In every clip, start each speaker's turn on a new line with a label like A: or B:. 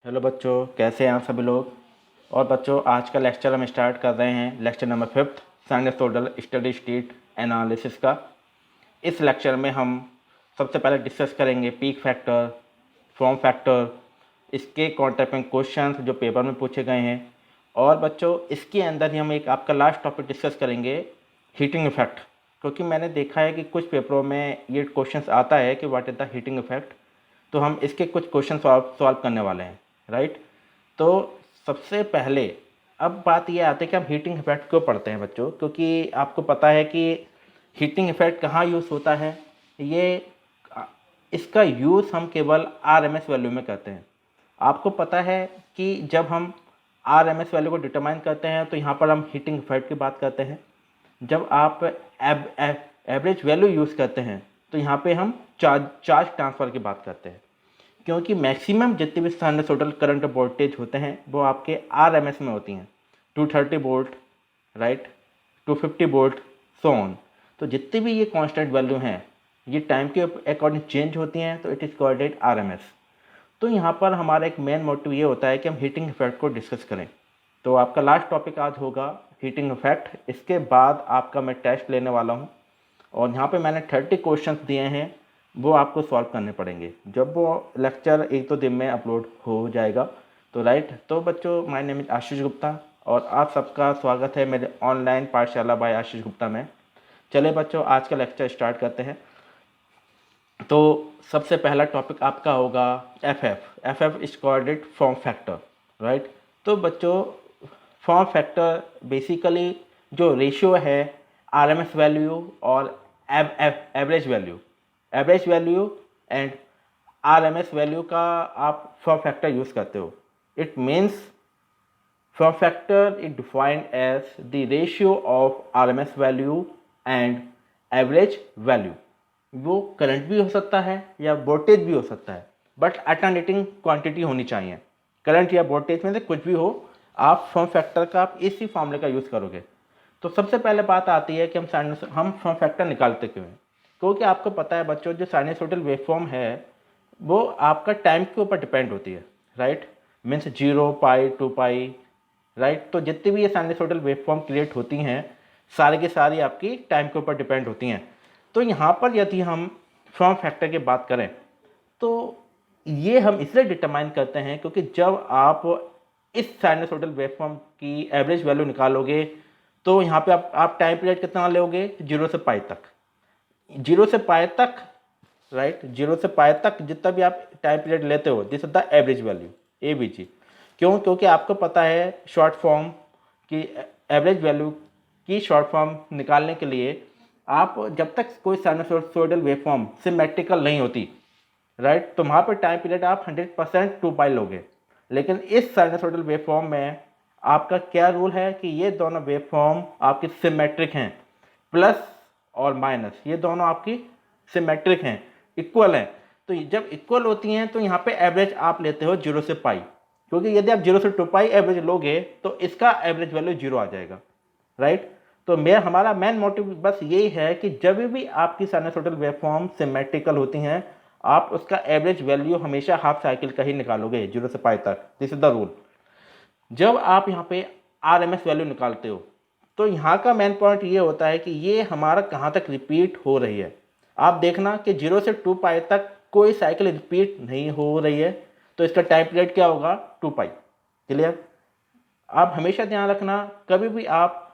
A: Hello बच्चों, कैसे हैं आप सभी लोग। और बच्चों, आज का लेक्चर हम स्टार्ट कर रहे हैं, lecture number 5 sinusoidal steady state analysis का। इस लेक्चर में हम सबसे पहले डिस्कस करेंगे पीक फैक्टर, फॉर्म फैक्टर, इसके कॉन्ट्रैक्टिंग क्वेश्चंस जो पेपर में पूछे गए हैं। और बच्चों, इसके अंदर ही हम एक आपका लास्ट टॉपिक डिस्कस करेंगे, हीटिंग इफेक्ट। क्योंकि मैंने देखा है कि कुछ पेपरों में ये क्वेश्चंस आता है कि what is the heating effect, तो हम इसके कुछ क्वेश्चन सॉल्व करने वाले हैं, राइट। तो सबसे पहले अब बात ये आती है कि हम हीटिंग इफेक्ट क्यों पढ़ते हैं बच्चों, क्योंकि आपको पता है कि हीटिंग इफेक्ट कहाँ यूज़ होता है। ये इसका यूज़ हम केवल आरएमएस वैल्यू में करते हैं। आपको पता है कि जब हम आरएमएस वैल्यू को डिटरमाइन करते हैं तो यहाँ पर हम हीटिंग इफेक्ट की बात करते हैं। जब आप एवरेज वैल्यू यूज़ करते हैं तो यहाँ पे हम चार्ज ट्रांसफ़र की बात करते हैं, क्योंकि मैक्सिमम जितने भी साइनसोइडल करंट वोल्टेज होते हैं वो आपके आरएमएस में होती हैं, 230 volt, right, 250 volt, so on. तो जितनी भी ये कांस्टेंट वैल्यू हैं ये टाइम के अकॉर्डिंग चेंज होती हैं, तो it is called eight RMS. तो यहाँ पर हमारा एक मेन मोटिव ये होता है कि हम हीटिंग इफेक्ट को डिस्कस करें। तो आपका लास्ट टॉपिक आज होगा हीटिंग इफेक्ट। इसके बाद आपका मैं टेस्ट लेने वाला हूँ और यहाँ पे मैंने 30 क्वेश्चंस दिए हैं, वो आपको सॉल्व करने पड़ेंगे। जब वो लेक्चर 1-2 दिन में अपलोड हो जाएगा तो राइट। तो बच्चों, my name is Ashish Gupta और आप सबका स्वागत है मेरे ऑनलाइन पाठशाला बाय आशीष गुप्ता में। चलिए बच्चों, आज का लेक्चर स्टार्ट करते हैं। तो सबसे पहला टॉपिक आपका होगा F is called it form factor, right. तो बच्चों, फॉर्म फैक्टर बेसिकली जो रेशियो है आरएमएस वैल्यू और average value and RMS value का आप फॉर्म फैक्टर यूज़ करते हो। It means form factor is defined as the ratio of RMS value and average value. वो करंट भी हो सकता है या वोल्टेज भी हो सकता है, बट अल्टरनेटिंग क्वांटिटी होनी चाहिए। करंट या वोल्टेज में से कुछ भी हो, आप फॉर्म फैक्टर का आप इसी फॉर्मूले का यूज़ करोगे। तो सबसे पहले बात आती है कि हम फॉर्म फैक्टर निकालते क्यों हैं। क्योंकि आपको पता है बच्चों, जो साइनसोइडल वेवफॉर्म है वो आपका टाइम के ऊपर डिपेंड होती है, राइट। मीन्स 0, पाई, 2 पाई, राइट। तो जितनी भी ये साइनसोइडल वेवफॉर्म क्रिएट होती हैं सारी की सारी आपकी टाइम के ऊपर डिपेंड होती हैं। तो यहाँ पर यदि हम फॉर्म फैक्टर की बात करें तो ये हम इसलिए डिटरमाइन करते हैं क्योंकि जब आप इस साइनसोइडल वेवफॉर्म की एवरेज वैल्यू निकालोगे तो यहाँ पे आप टाइम पीरियड कितना लोगे, 0 से पाई तक। 0 से पाई तक, राइट, 0 से पाई तक जितना भी आप टाइम पीरियड लेते हो, this is the average value, AVG। क्यों? क्योंकि आपको पता है शॉर्ट फॉर्म की एवरेज वैल्यू की शॉर्ट फॉर्म निकालने के लिए आप जब तक कोई साइनसोइडल वेवफॉर्म सिमेट्रिकल नहीं होती, राइट, तो वहाँ पर टाइम पीरियड आप 100% 2 पाई लोगे। लेकिन इस साइनसोइडल वेवफॉर्म में आपका क्या रूल है कि ये दोनों वेवफॉर्म आपकी सिमेट्रिक हैं, प्लस और माइनस ये दोनों आपकी सिमेट्रिक हैं, इक्वल हैं। तो जब इक्वल होती हैं तो यहाँ पे एवरेज आप लेते हो 0 से पाई, क्योंकि यदि आप 0 से 2 पाई एवरेज लोगे तो इसका एवरेज वैल्यू 0 आ जाएगा, राइट। तो हमारा मेन मोटिव बस यही है कि जब भी आपकी साइनसोइडल वेवफॉर्म सिमेट्रिकल होती हैं आप उसका एवरेज वैल्यू हमेशा हाफ साइकिल का ही निकालोगे, 0 से पाई तक। This is the rule. जब आप यहाँ पे आरएमएस वैल्यू निकालते हो तो यहाँ का मेन पॉइंट ये होता है कि ये हमारा कहाँ तक रिपीट हो रही है। आप देखना कि 0 से 2 पाई तक कोई साइकिल रिपीट नहीं हो रही है, तो इसका टाइम पीरियड क्या होगा, 2 पाई। क्लियर? आप हमेशा ध्यान रखना, कभी भी आप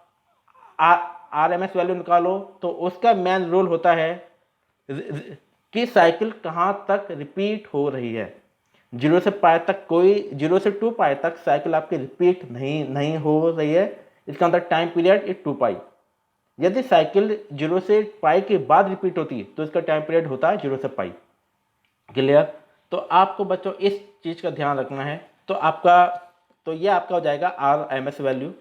A: आरएमएस वैल्यू निकालो तो उसका मेन रूल होता है कि साइकिल कहाँ तक रिपीट हो रही है। 0 से पाई तक कोई 0 से 2 पाई तक साइकिल आपकी रिपीट नहीं हो रही है, इसका मतलब टाइम पीरियड इज 2 पाई। यदि साइकिल 0 से पाई के बाद रिपीट होती है तो इसका टाइम पीरियड होता है 0 से पाई। क्लियर? तो आपको बच्चों इस चीज़ का ध्यान रखना है। तो ये आपका हो जाएगा आरएमएस वैल्यू।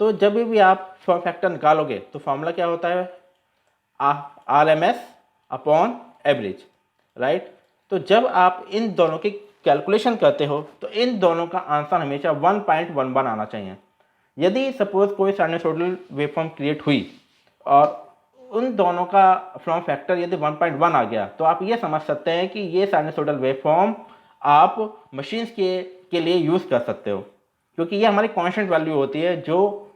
A: तो जब भी आप फॉर्म फैक्टर निकालोगे तो फॉर्मूला क्या होता है, आरएमएस अपॉन एवरेज, राइट। तो जब आप इन दोनों की कैलकुलेशन करते हो तो इन दोनों का आंसर हमेशा 1.11 आना चाहिए। यदि सपोज कोई साइनसोइडल वेवफॉर्म क्रिएट हुई और उन दोनों का फॉर्म फैक्टर यदि 1.1 आ गया तो आप ये समझ सकते हैं कि ये साइनसोइडल वेवफॉर्म आप मशीन्स के के लिए यूज़ कर सकते हो, क्योंकि ये हमारी कांस्टेंट वैल्यू होती है जो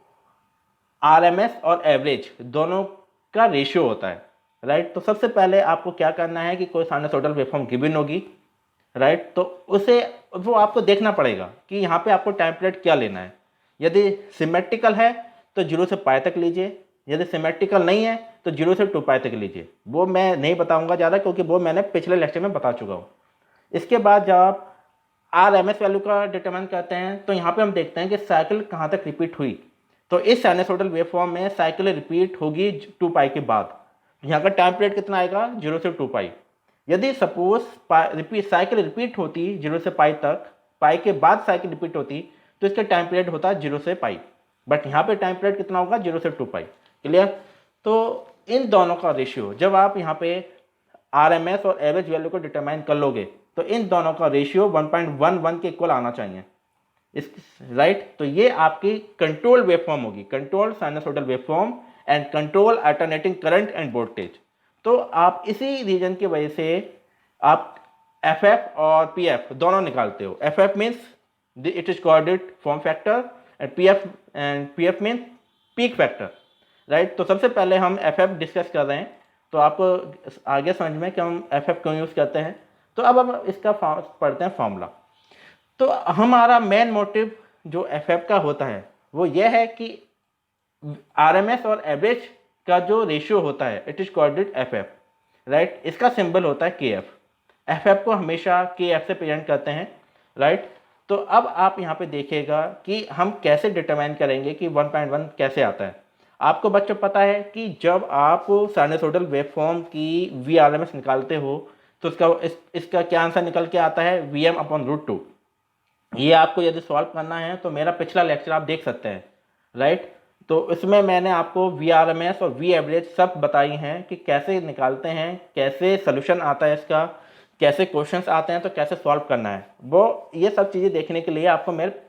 A: आरएमएस और एवरेज दोनों का रेशियो होता है, राइट। तो सबसे पहले आपको क्या करना है कि कोई साइनसॉइडल वेवफॉर्म गिवन होगी, राइट, तो उसे वो आपको देखना पड़ेगा कि यहाँ पे आपको टाइम पीरियड क्या लेना है। यदि सिमेट्रिकल है तो 0 से पाई तक लीजिए, यदि सिमेट्रिकल नहीं है तो 0 से 2 पाई तक लीजिए। वो मैं नहीं बताऊंगा ज़्यादा, क्योंकि वो मैंने पिछले लेक्चर में बता चुका हूँ। इसके बाद जब आप आर एम एस वैल्यू का डिटरमाइन करते हैं तो यहाँ पे हम देखते हैं कि साइकिल कहाँ तक रिपीट हुई। तो इस साइनसॉइडल वेवफॉर्म में साइकिल रिपीट होगी 2 पाई के बाद। यहाँ का टाइम पीरियड कितना आएगा, 0 से 2 पाई। यदि सपोज साइकिल रिपीट होती 0 से पाई तक, पाई के बाद साइकिल रिपीट होती, तो इसका टाइम पीरियड होता 0 से पाई। बट यहाँ पे टाइम पीरियड कितना होगा, 0 से 2 पाई। क्लियर। तो इन दोनों का रेशियो जब आप यहाँ पे आरएमएस और एवरेज वैल्यू को डिटरमाइन कर लोगे तो इन दोनों का रेशियो 1.11 के इक्वल आना चाहिए, इस राइट। तो ये आपकी कंट्रोल वेवफॉर्म होगी, control sinusoidal waveform and control alternating current and voltage. तो आप इसी रीजन की वजह से आप एफ एफ और पी एफ दोनों निकालते हो। F F means it is coordinate form factor and P F means peak factor, right. तो सबसे पहले हम एफ एफ डिस्कस कर रहे हैं, तो आपको आगे समझ में कि हम एफ एफ क्यों यूज़ करते हैं। तो अब हम इसका पढ़ते हैं फॉर्मूला। तो हमारा मेन मोटिव जो एफ एफ का होता है वो यह है कि आरएमएस और एवरेज का जो रेशियो होता है it is called F F, right. इसका सिंबल होता है के एफ। एफ एफ को हमेशा के एफ से प्रेजेंट करते हैं, राइट। तो अब आप यहाँ पे देखिएगा कि हम कैसे डिटरमाइन करेंगे कि 1.1 कैसे आता है। आपको बच्चों पता है कि जब आप साइनसॉइडल वेवफॉर्म की वी आर एम एस निकालते हो तो इसका क्या आंसर निकल के आता है, Vm/√2। ये आपको यदि सॉल्व करना है तो मेरा पिछला लेक्चर आप देख सकते हैं, राइट। तो इसमें मैंने आपको VRMS और वी एवरेज सब बताई हैं कि कैसे निकालते हैं, कैसे सोल्यूशन आता है इसका, कैसे क्वेश्चंस आते हैं, तो कैसे सॉल्व करना है। वो ये सब चीज़ें देखने के लिए आपको मेरे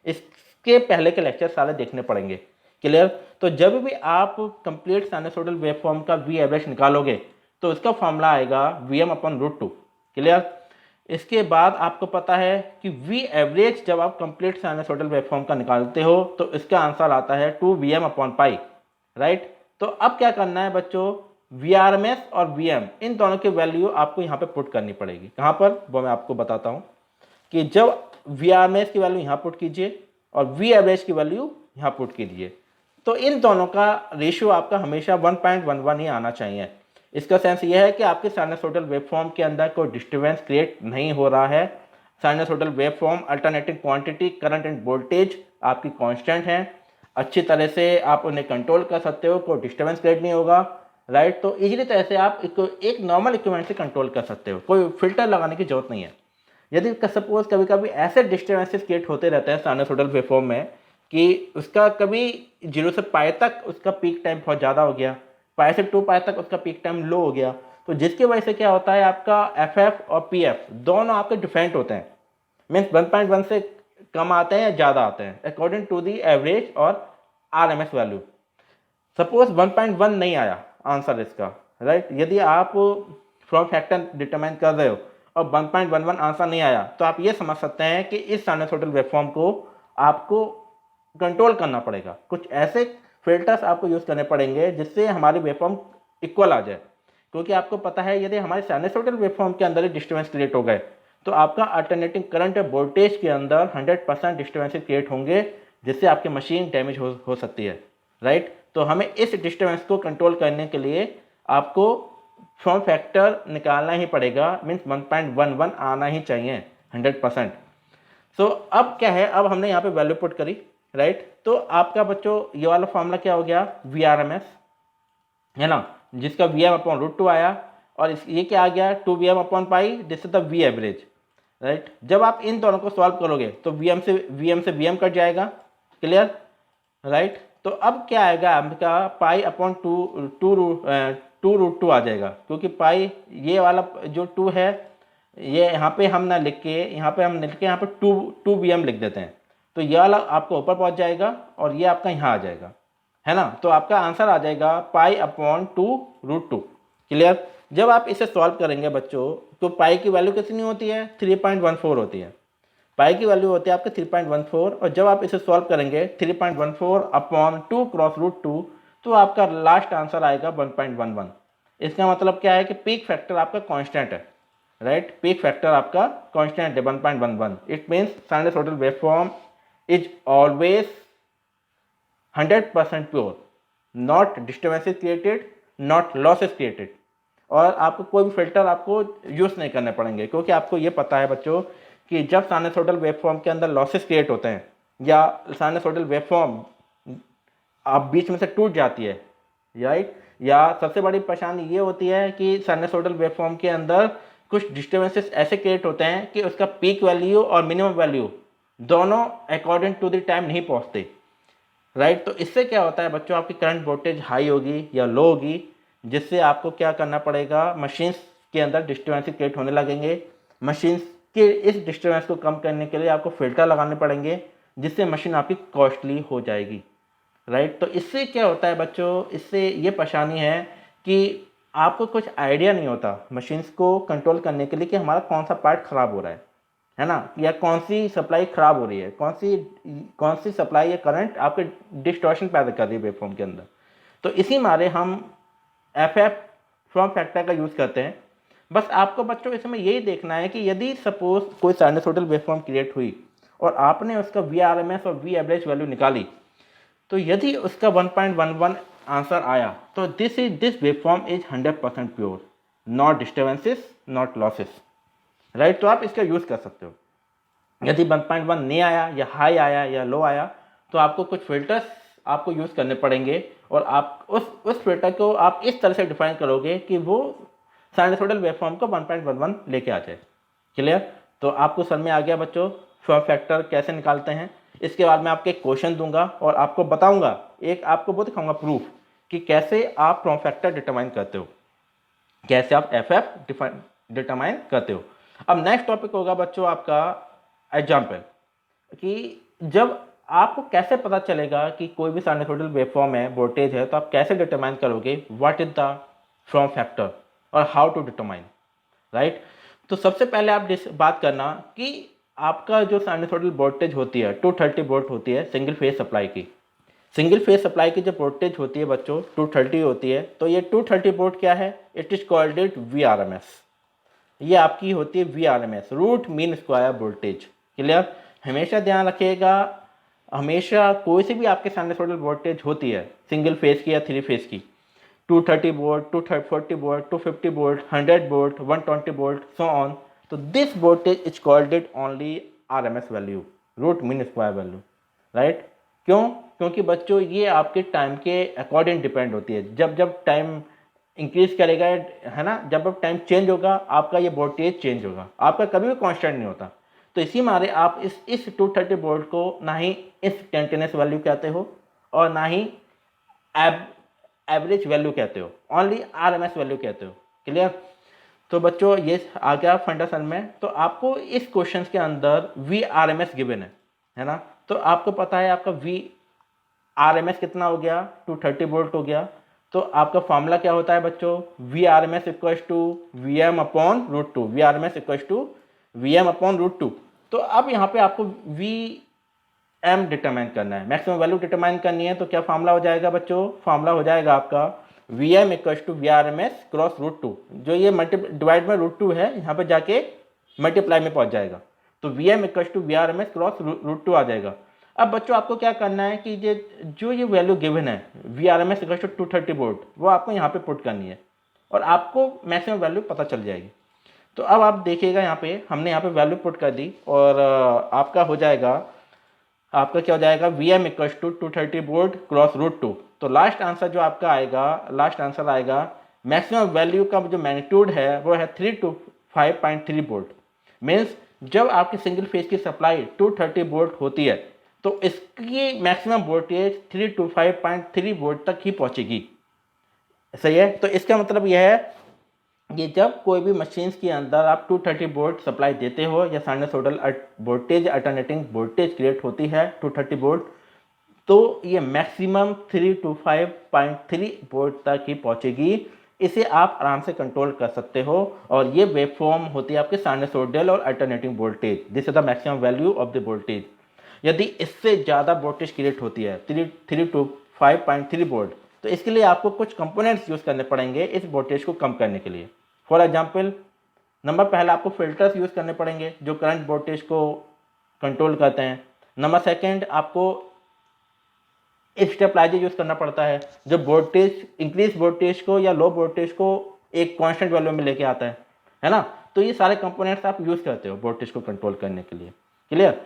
A: इसके पहले के लेक्चर सारे देखने पड़ेंगे। क्लियर। तो जब भी आप कंप्लीट साइनसॉइडल वेवफॉर्म का वी एवरेज निकालोगे तो इसका फॉर्मूला आएगा Vm/√2। क्लियर। इसके बाद आपको पता है कि वी एवरेज जब आप कंप्लीट साइनसॉइडल वेवफॉर्म का निकालते हो तो इसका आंसर आता है 2Vm/π, राइट। तो अब क्या करना है बच्चों, VRMS और VM इन दोनों की वैल्यू आपको यहाँ पे पुट करनी पड़ेगी। कहाँ पर, वो मैं आपको बताता हूँ कि जब VRMS की वैल्यू यहाँ पुट कीजिए और वी एवरेज की वैल्यू यहाँ पुट कीजिए, तो इन दोनों का रेशियो आपका हमेशा 1.11 ही आना चाहिए। इसका सेंस यह है कि आपके साइनसॉइडल वेवफॉर्म के अंदर कोई डिस्टर्बेंस क्रिएट नहीं हो रहा है। Sinusoidal waveform, alternating quantity, current and voltage आपकी कांस्टेंट हैं, अच्छी तरह से आप उन्हें कंट्रोल कर सकते हो, कोई डिस्टर्बेंस क्रिएट नहीं होगा, राइट। तो इजीली तरह से आप एक नॉर्मल इक्विपमेंट से कंट्रोल कर सकते हो, कोई फिल्टर लगाने की जरूरत नहीं है। यदि सपोज कभी कभी ऐसे डिस्टर्बेंसेस क्रिएट होते रहते हैं साइनसॉइडल वेवफॉर्म में कि उसका कभी 0 से पाई तक उसका पीक टाइम बहुत ज़्यादा हो गया, पाई से 2 पाई तक उसका पीक टाइम लो हो गया, तो जिसकी वजह से क्या होता है आपका एफ एफ और पी एफ दोनों आपके डिफरेंट होते हैं, मीन्स 1.1 से कम आते हैं या ज़्यादा आते हैं अकॉर्डिंग टू दी एवरेज और R M S value. Suppose 1.1 नहीं आया आंसर इसका, राइट। यदि आप फॉर्म फैक्टर डिटरमाइन कर रहे हो और 1.11 आंसर नहीं आया तो आप ये समझ सकते हैं कि इस साइनसॉइडल वेवफॉर्म को आपको कंट्रोल करना पड़ेगा। कुछ ऐसे फिल्टर्स आपको यूज़ करने पड़ेंगे जिससे हमारी वेवफॉर्म इक्वल आ जाए, क्योंकि आपको पता है यदि हमारे साइनसॉइडल वेवफॉर्म के अंदर डिस्टर्बेंस क्रिएट हो गए तो आपका अल्टरनेटिंग करंट वोल्टेज के अंदर 100% डिस्टर्बेंसेस क्रिएट होंगे, जिससे आपकी मशीन डैमेज हो सकती है, राइट। तो हमें इस डिस्टर्बेंस को कंट्रोल करने के लिए आपको फॉर्म फैक्टर निकालना ही पड़ेगा, मीन्स 1.11 आना ही चाहिए 100%। सो अब क्या है, अब हमने यहाँ पे वैल्यू पुट करी, राइट। तो आपका बच्चों ये वाला फॉर्मूला क्या हो गया, VRMS है ना, जिसका Vm/√2 आया, और ये क्या आ गया 2Vm/π, this is the V average, right. जब आप इन दोनों को सॉल्व करोगे तो VM से VM कट जाएगा, क्लियर, राइट। तो अब क्या आएगा आपका π/2√2 आ जाएगा, क्योंकि पाई ये वाला जो 2 है ये यहाँ पे हम ना लिख के यहाँ पे 2VM लिख देते हैं, तो ये वाला आपको ऊपर पहुँच जाएगा और ये आपका यहाँ आ जाएगा, है ना। तो आपका आंसर आ जाएगा π/2√2, क्लियर। जब आप इसे सॉल्व करेंगे बच्चों तो पाई की वैल्यू कितनी होती है, 3.14 होती है। पाई की वैल्यू होती है आपके 3.14 और जब आप इसे सॉल्व करेंगे 3.14 अपॉन 2 क्रॉस रूट 2 तो आपका लास्ट आंसर आएगा 1.11। इसका मतलब क्या है कि पीक फैक्टर आपका कांस्टेंट है, राइट। पीक फैक्टर आपका कांस्टेंट है 1.11। It means sinusoidal waveform is always 100% pure, not disturbances created, not losses created. और आपको कोई भी फिल्टर आपको यूज़ नहीं करने पड़ेंगे, क्योंकि आपको ये पता है बच्चों कि जब साइनसॉइडल वेवफॉर्म के अंदर लॉसेस क्रिएट होते हैं या साइनसॉइडल वेवफॉर्म आप बीच में से टूट जाती है, राइट, या सबसे बड़ी परेशानी ये होती है कि साइनसॉइडल वेवफॉर्म के अंदर कुछ डिस्टर्बेंसेस ऐसे क्रिएट होते हैं कि उसका पीक वैल्यू और मिनिमम वैल्यू दोनों अकॉर्डिंग टू द टाइम नहीं पहुंचते, राइट। तो इससे क्या होता है बच्चों, आपकी करंट वोल्टेज हाई होगी या लो होगी, जिससे आपको क्या करना पड़ेगा, मशीन्स के अंदर डिस्टर्बेंस क्रिएट होने लगेंगे। मशीन्स के इस डिस्टर्बेंस को कम करने के लिए आपको फिल्टर लगाने पड़ेंगे, जिससे मशीन आपकी कॉस्टली हो जाएगी, राइट। तो इससे क्या होता है बच्चों, इससे ये परेशानी है कि आपको कुछ आइडिया नहीं होता मशीन्स को कंट्रोल करने के लिए कि हमारा कौन सा पार्ट ख़राब हो रहा है ना, या कौन सी सप्लाई ख़राब हो रही है, कौन सी सप्लाई या करंट आपके डिस्टॉर्शन पैदा कर रही है वेवफॉर्म के अंदर। तो इसी मारे हम एफ फॉर्म फैक्टर का यूज़ करते हैं। बस आपको बच्चों इसमें यही देखना है कि यदि सपोज कोई साइनसॉइडल वेवफॉर्म क्रिएट हुई और आपने उसका VRMS और V एवरेज वैल्यू निकाली, तो यदि उसका 1.11 आंसर आया तो this waveform is 100% pure, not disturbances, not losses, right. तो आप इसका यूज़ कर सकते हो। यदि 1.1 नहीं आया या हाई आया या लो आया तो आपको कुछ फिल्टर्स आपको यूज़ करने पड़ेंगे और आप उस फिल्टर को आप इस तरह से डिफाइन करोगे कि वो साइनसॉइडल वेवफॉर्म को 1.11 लेके आ जाए। क्लियर? तो आपको समझ में आ गया बच्चों फॉर्म फैक्टर कैसे निकालते हैं। इसके बाद मैं आपको एक क्वेश्चन दूंगा और आपको बताऊंगा, एक आपको वो दिखाऊंगा प्रूफ कि कैसे आप फॉर्म फैक्टर डिटरमाइन करते हो, कैसे आप एफ डिटरमाइन करते हो। अब नेक्स्ट टॉपिक होगा बच्चों आपका एग्जाम्पल, कि जब आपको कैसे पता चलेगा कि कोई भी साइनसॉइडल वेवफॉर्म है, वोल्टेज है, तो आप कैसे डिटरमाइन करोगे what is the form factor और हाउ टू डिटरमाइन, राइट। तो सबसे पहले आप बात करना कि आपका जो साइनसॉइडल वोल्टेज होती है 230 वोल्ट होती है सिंगल फेज सप्लाई की। सिंगल फेज सप्लाई की जब वोल्टेज होती है बच्चों 230 होती है, तो ये 230 वोल्ट क्या है, it is called it VRMS। ये आपकी होती है VRMS, root mean square voltage. Clear? हमेशा ध्यान रखिएगा, हमेशा कोई सी भी आपके साइनसॉइडल वोल्टेज होती है सिंगल फेज की या 3 फेज की, 230 volt, 240 volt, 250 volt, 100 volt, 120 volt, so on, तो this voltage is called it only RMS value, root mean square value, right. क्यों? क्योंकि बच्चों ये आपके टाइम के अकॉर्डिंग डिपेंड होती है। जब जब टाइम इंक्रीज करेगा, है ना, जब अब टाइम चेंज होगा आपका ये वोल्टेज चेंज होगा, आपका कभी भी कांस्टेंट नहीं होता। तो इसी मारे आप इस 230 वोल्ट को ना ही इंस्टेंटेनियस वैल्यू कहते हो और ना ही एवरेज वैल्यू कहते हो, ओनली RMS वैल्यू कहते हो। क्लियर? तो बच्चों ये आ गया फंडासन में। तो आपको इस क्वेश्चन के अंदर VRMS गिवन है ना, तो आपको पता है आपका VRMS कितना हो गया, 230 वोल्ट हो गया। तो आपका फॉर्मूला क्या होता है बच्चों, VRMS equals to VM upon root two, VRMS equals to VM upon root two. तो अब यहाँ पे आपको VM डिटरमाइन करना है, मैक्सिमम वैल्यू डिटरमाइन करनी है। तो क्या फॉर्मूला हो जाएगा बच्चों, फॉर्मूला हो जाएगा आपका VM equals to VRMS cross root two, जो ये डिवाइड में रूट टू है यहाँ पे जाके मल्टीप्लाई में पहुंच जाएगा, तो VM equals to VRMS cross root two आ जाएगा। अब बच्चों आपको क्या करना है कि जो ये वैल्यू गिवन है VRMS इक्वल्स टू 230 वोल्ट, वो आपको यहाँ पे पुट करनी है और आपको मैक्सिमम वैल्यू पता चल जाएगी। तो अब आप देखिएगा यहाँ पे हमने यहाँ पे वैल्यू पुट कर दी और आपका हो जाएगा, आपका क्या हो जाएगा, VM equals to 230 volt cross root two. तो लास्ट आंसर जो आपका आएगा, लास्ट आंसर आएगा, मैक्सिमम वैल्यू का जो मैग्नीट्यूड है वो है 3 to 5.3 वोल्ट। मीन्स जब आपकी सिंगल फेज की सप्लाई 230 वोल्ट होती है तो इसकी मैक्सिमम वोल्टेज 3 to 5.3 वोल्ट तक ही पहुंचेगी। सही है? तो इसका मतलब यह है कि जब कोई भी मशीन्स के अंदर आप 230 वोल्ट सप्लाई देते हो या sinusoidal voltage alternating voltage create होती है 230 वोल्ट, तो ये मैक्सिमम 3 to 5.3 वोल्ट तक ही पहुंचेगी। इसे आप आराम से कंट्रोल कर सकते हो। और ये वेवफॉर्म होती है आपके साइनसोइडल और alternating voltage, this is the maximum value of the voltage. यदि इससे ज़्यादा वोल्टेज क्रिएट होती है 3 to 5.3 वोल्ट, तो इसके लिए आपको कुछ कंपोनेंट्स यूज़ करने पड़ेंगे इस वोल्टेज को कम करने के लिए। फॉर एग्जांपल, नंबर पहला आपको फिल्टर्स यूज़ करने पड़ेंगे जो करंट वोल्टेज को कंट्रोल करते हैं। नंबर सेकंड, आपको स्टेबलाइजर यूज़ करना पड़ता है जो वोल्टेज इंक्रीज वोल्टेज को या लो वोल्टेज को एक कांस्टेंट वैल्यू में लेके आता है ना। तो ये सारे कंपोनेंट्स आप यूज़ करते हो वोल्टेज को कंट्रोल करने के लिए। Clear,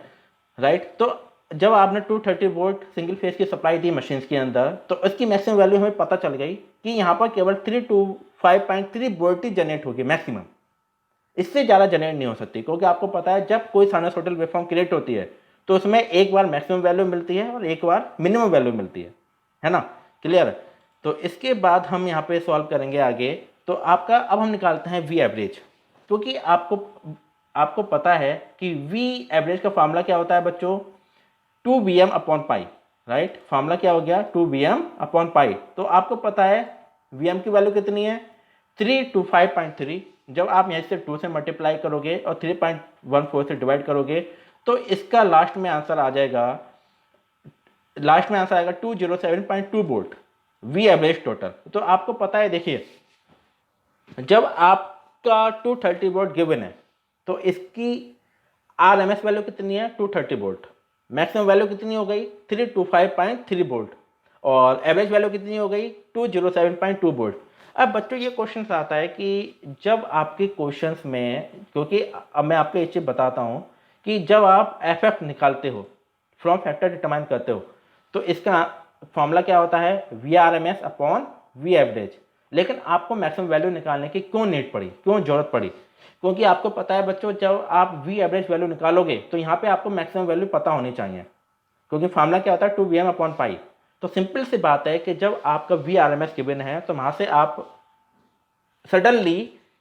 A: right. तो जब आपने 230 वोल्ट सिंगल फेज की सप्लाई दी मशीन के अंदर, तो उसकी मैक्सिमम वैल्यू हमें पता चल गई कि यहाँ पर केवल 3 to 5.3 वोल्ट ही जनरेट होगी मैक्सिमम, इससे ज़्यादा जनरेट नहीं हो सकती। क्योंकि आपको पता है जब कोई साइनसॉइडल वेवफॉर्म क्रिएट होती है तो उसमें एक बार मैक्सिमम वैल्यू मिलती है और एक बार मिनिमम वैल्यू मिलती है ना। क्लियर। तो इसके बाद हम यहाँ पे सॉल्व करेंगे आगे। तो आपका अब हम निकालते हैं वी एवरेज, क्योंकि आपको पता है कि वी एवरेज का फार्मूला क्या होता है बच्चों, 2Vm/π, राइट। फार्मूला क्या हो गया, 2Vm/π। तो आपको पता है Vm की वैल्यू कितनी है, 3 to 5.3। जब आप यहाँ से 2 से मल्टीप्लाई करोगे और 3.14 से डिवाइड करोगे तो इसका लास्ट में आंसर आ जाएगा 207.2 वोल्ट वी एवरेज टोटल। तो आपको पता है, देखिए जब आपका 230 वोल्ट गिवन है तो इसकी RMS वैल्यू कितनी है, 230 वोल्ट। मैक्सिमम वैल्यू कितनी हो गई, 3 to 5.3 वोल्ट। और एवरेज वैल्यू कितनी हो गई, 207.2 वोल्ट। अब बच्चों ये क्वेश्चन आता है कि जब आपके क्वेश्चंस में, क्योंकि अब मैं आपको एक चीज़ बताता हूँ कि जब आप FF निकालते हो, फ्रॉम फैक्टर डिटरमाइन करते हो, तो इसका फॉर्मूला क्या होता है, VRMS/V एवरेज। लेकिन आपको मैक्सिमम वैल्यू निकालने की क्यों नीड पड़ी, क्यों जरूरत पड़ी, क्योंकि आपको पता है बच्चों जब आप वी एवरेज वैल्यू निकालोगे तो यहाँ पे आपको मैक्सिमम वैल्यू पता होनी चाहिए, क्योंकि फार्मूला क्या होता है 2Vm/π। तो सिंपल सी बात है कि जब आपका VRMS गिवन है तो वहाँ से आप सडनली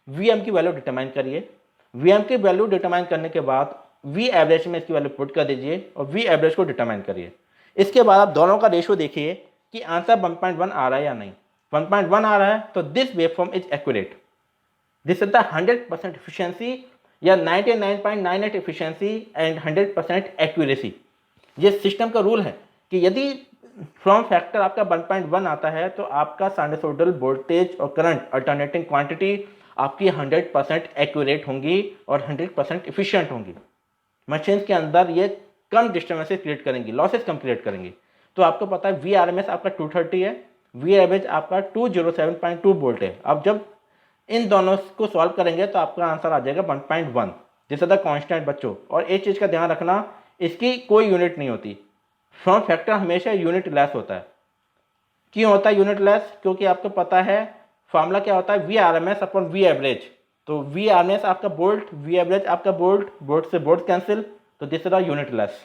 A: Vm की वैल्यू डिटरमाइन करिए। Vm की वैल्यू डिटरमाइन करने के बाद वी एवरेज में इसकी वैल्यू पुट कर दीजिए और वी एवरेज को डिटरमाइन करिए। इसके बाद आप दोनों का रेशियो देखिए कि आंसर 1.1 आ रहा है या नहीं। 1.1 आ रहा है तो this waveform is accurate, this is the 100% efficiency या 99.98 एफिशिएंसी एंड 100% एक्यूरेसी। ये सिस्टम का रूल है कि यदि फ्रॉम फैक्टर आपका 1.1 आता है तो आपका साइनसॉइडल वोल्टेज और करंट अल्टरनेटिंग क्वांटिटी आपकी 100% एक्यूरेट होंगी और 100% एफिशिएंट होंगी। मशीन के अंदर ये कम डिस्टर्बेंसेस क्रिएट करेंगी, लॉसेस कम क्रिएट करेंगी। तो आपको पता है VRMS आपका 230 है, वी एवरेज आपका 207.2 वोल्ट है। अब जब इन दोनों को सॉल्व करेंगे तो आपका आंसर आ जाएगा 1.1, दिस इज द कांस्टेंट बच्चों। और एक चीज़ का ध्यान रखना, इसकी कोई यूनिट नहीं होती, फ्रॉम फैक्टर हमेशा यूनिट लेस होता है। क्यों होता है यूनिट लेस, क्योंकि आपको पता है फार्मूला क्या होता है VRMS/V एवरेज। तो VRMS आपका वोल्ट, वी एवरेज आपका वोल्ट, वोल्ट से वोल्ट कैंसिल, तो this is the unit less.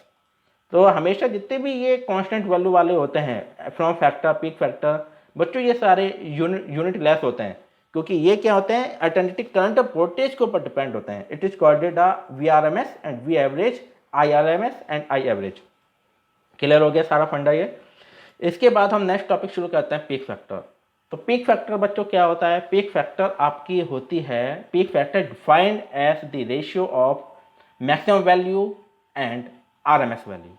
A: तो हमेशा जितने भी ये कांस्टेंट वैल्यू वाले होते हैं, फ्रॉम फैक्टर, पीक फैक्टर, बच्चों ये सारे यूनिट लेस होते हैं, क्योंकि ये क्या होते हैं, अल्टरनेटिव करंट और वोल्टेज के ऊपर डिपेंड होते हैं। It is called VRMS and V average, IRMS and I average. Clear हो गया सारा फंडा ये। इसके बाद हम नेक्स्ट टॉपिक शुरू करते हैं, पीक फैक्टर। तो पीक फैक्टर बच्चों क्या होता है, पीक फैक्टर आपकी होती है, peak factor defined as the ratio of maximum value and RMS value.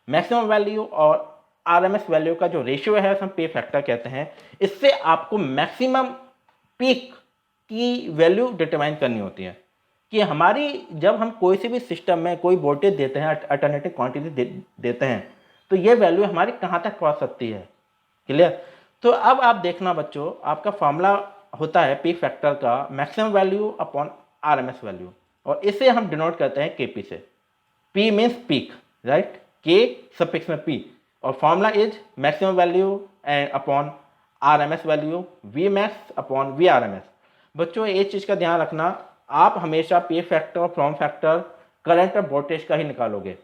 A: Maximum value और RMS वैल्यू का जो रेशियो है हम पीक फैक्टर कहते हैं। इससे आपको मैक्सिमम पीक की वैल्यू डिटरमाइन करनी होती है कि हमारी, जब हम कोई से भी सिस्टम में कोई वोल्टेज देते हैं, अल्टरनेटिव क्वांटिटी देते हैं, तो ये वैल्यू हमारी कहाँ तक पहुँच सकती है। क्लियर। तो अब आप देखना बच्चों, आपका फॉर्मूला होता है पीक फैक्टर का maximum value upon RMS value, और इसे हम डिनोट करते हैं KP से। P means peak, right, K suffix में P, और formula is maximum value and upon RMS value, Vmax upon VRMS। बच्चों एक चीज़ का ध्यान रखना, आप हमेशा peak factor, from factor, current और वोल्टेज का ही निकालोगे।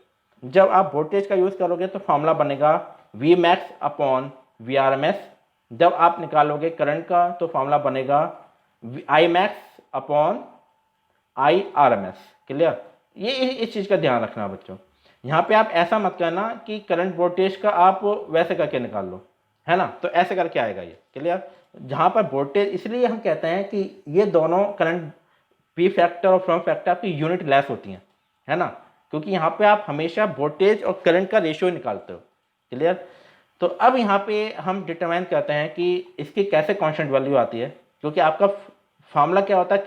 A: जब आप वोल्टेज का यूज़ करोगे तो फॉर्मूला बनेगा Vmax अपॉन VRMS। जब आप निकालोगे करंट का तो फॉर्मूला बनेगा Imax अपॉन IRMS। क्लियर। ये इस चीज़ का ध्यान रखना बच्चों। यहाँ पे आप ऐसा मत करना कि करंट वोल्टेज का आप वैसे करके निकाल लो, है ना, तो ऐसे करके आएगा ये। क्लियर। जहाँ पर वोल्टेज, इसलिए हम कहते हैं कि ये दोनों करंट पी फैक्टर और फॉर्म फैक्टर आपकी यूनिट लेस होती हैं, है ना, क्योंकि यहाँ पे आप हमेशा वोल्टेज और करंट का रेशियो निकालते हो। क्लियर। तो अब यहाँ पे हम डिटरमाइन करते हैं कि इसकी कैसे कांस्टेंट वैल्यू आती है, क्योंकि आपका फार्मूला क्या होता है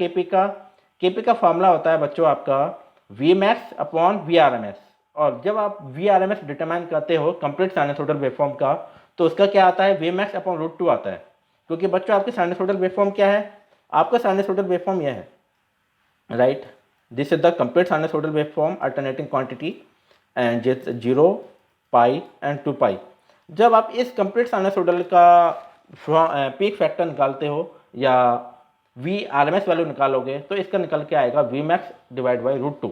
A: केपी का फार्मूला होता है बच्चों आपका V max upon V R M S. और जब आप V R M S determine करते हो कंप्लीट साइनसोइडल वेवफॉर्म का, तो उसका क्या आता है, वी मैक्स अपॉन √2 आता है। क्योंकि बच्चों आपकी साइनसोइडल वेवफॉर्म क्या है, आपका साइनसोइडल वेवफॉर्म यह है, right, this is the complete sinusoidal waveform alternating quantity and जिस 0 पाई एंड 2 पाई। जब आप इस कंप्लीट साइनसोइडल का पीक फैक्टर निकालते हो या V R M S value निकालोगे, तो इसका निकल के आएगा V max divide by √2।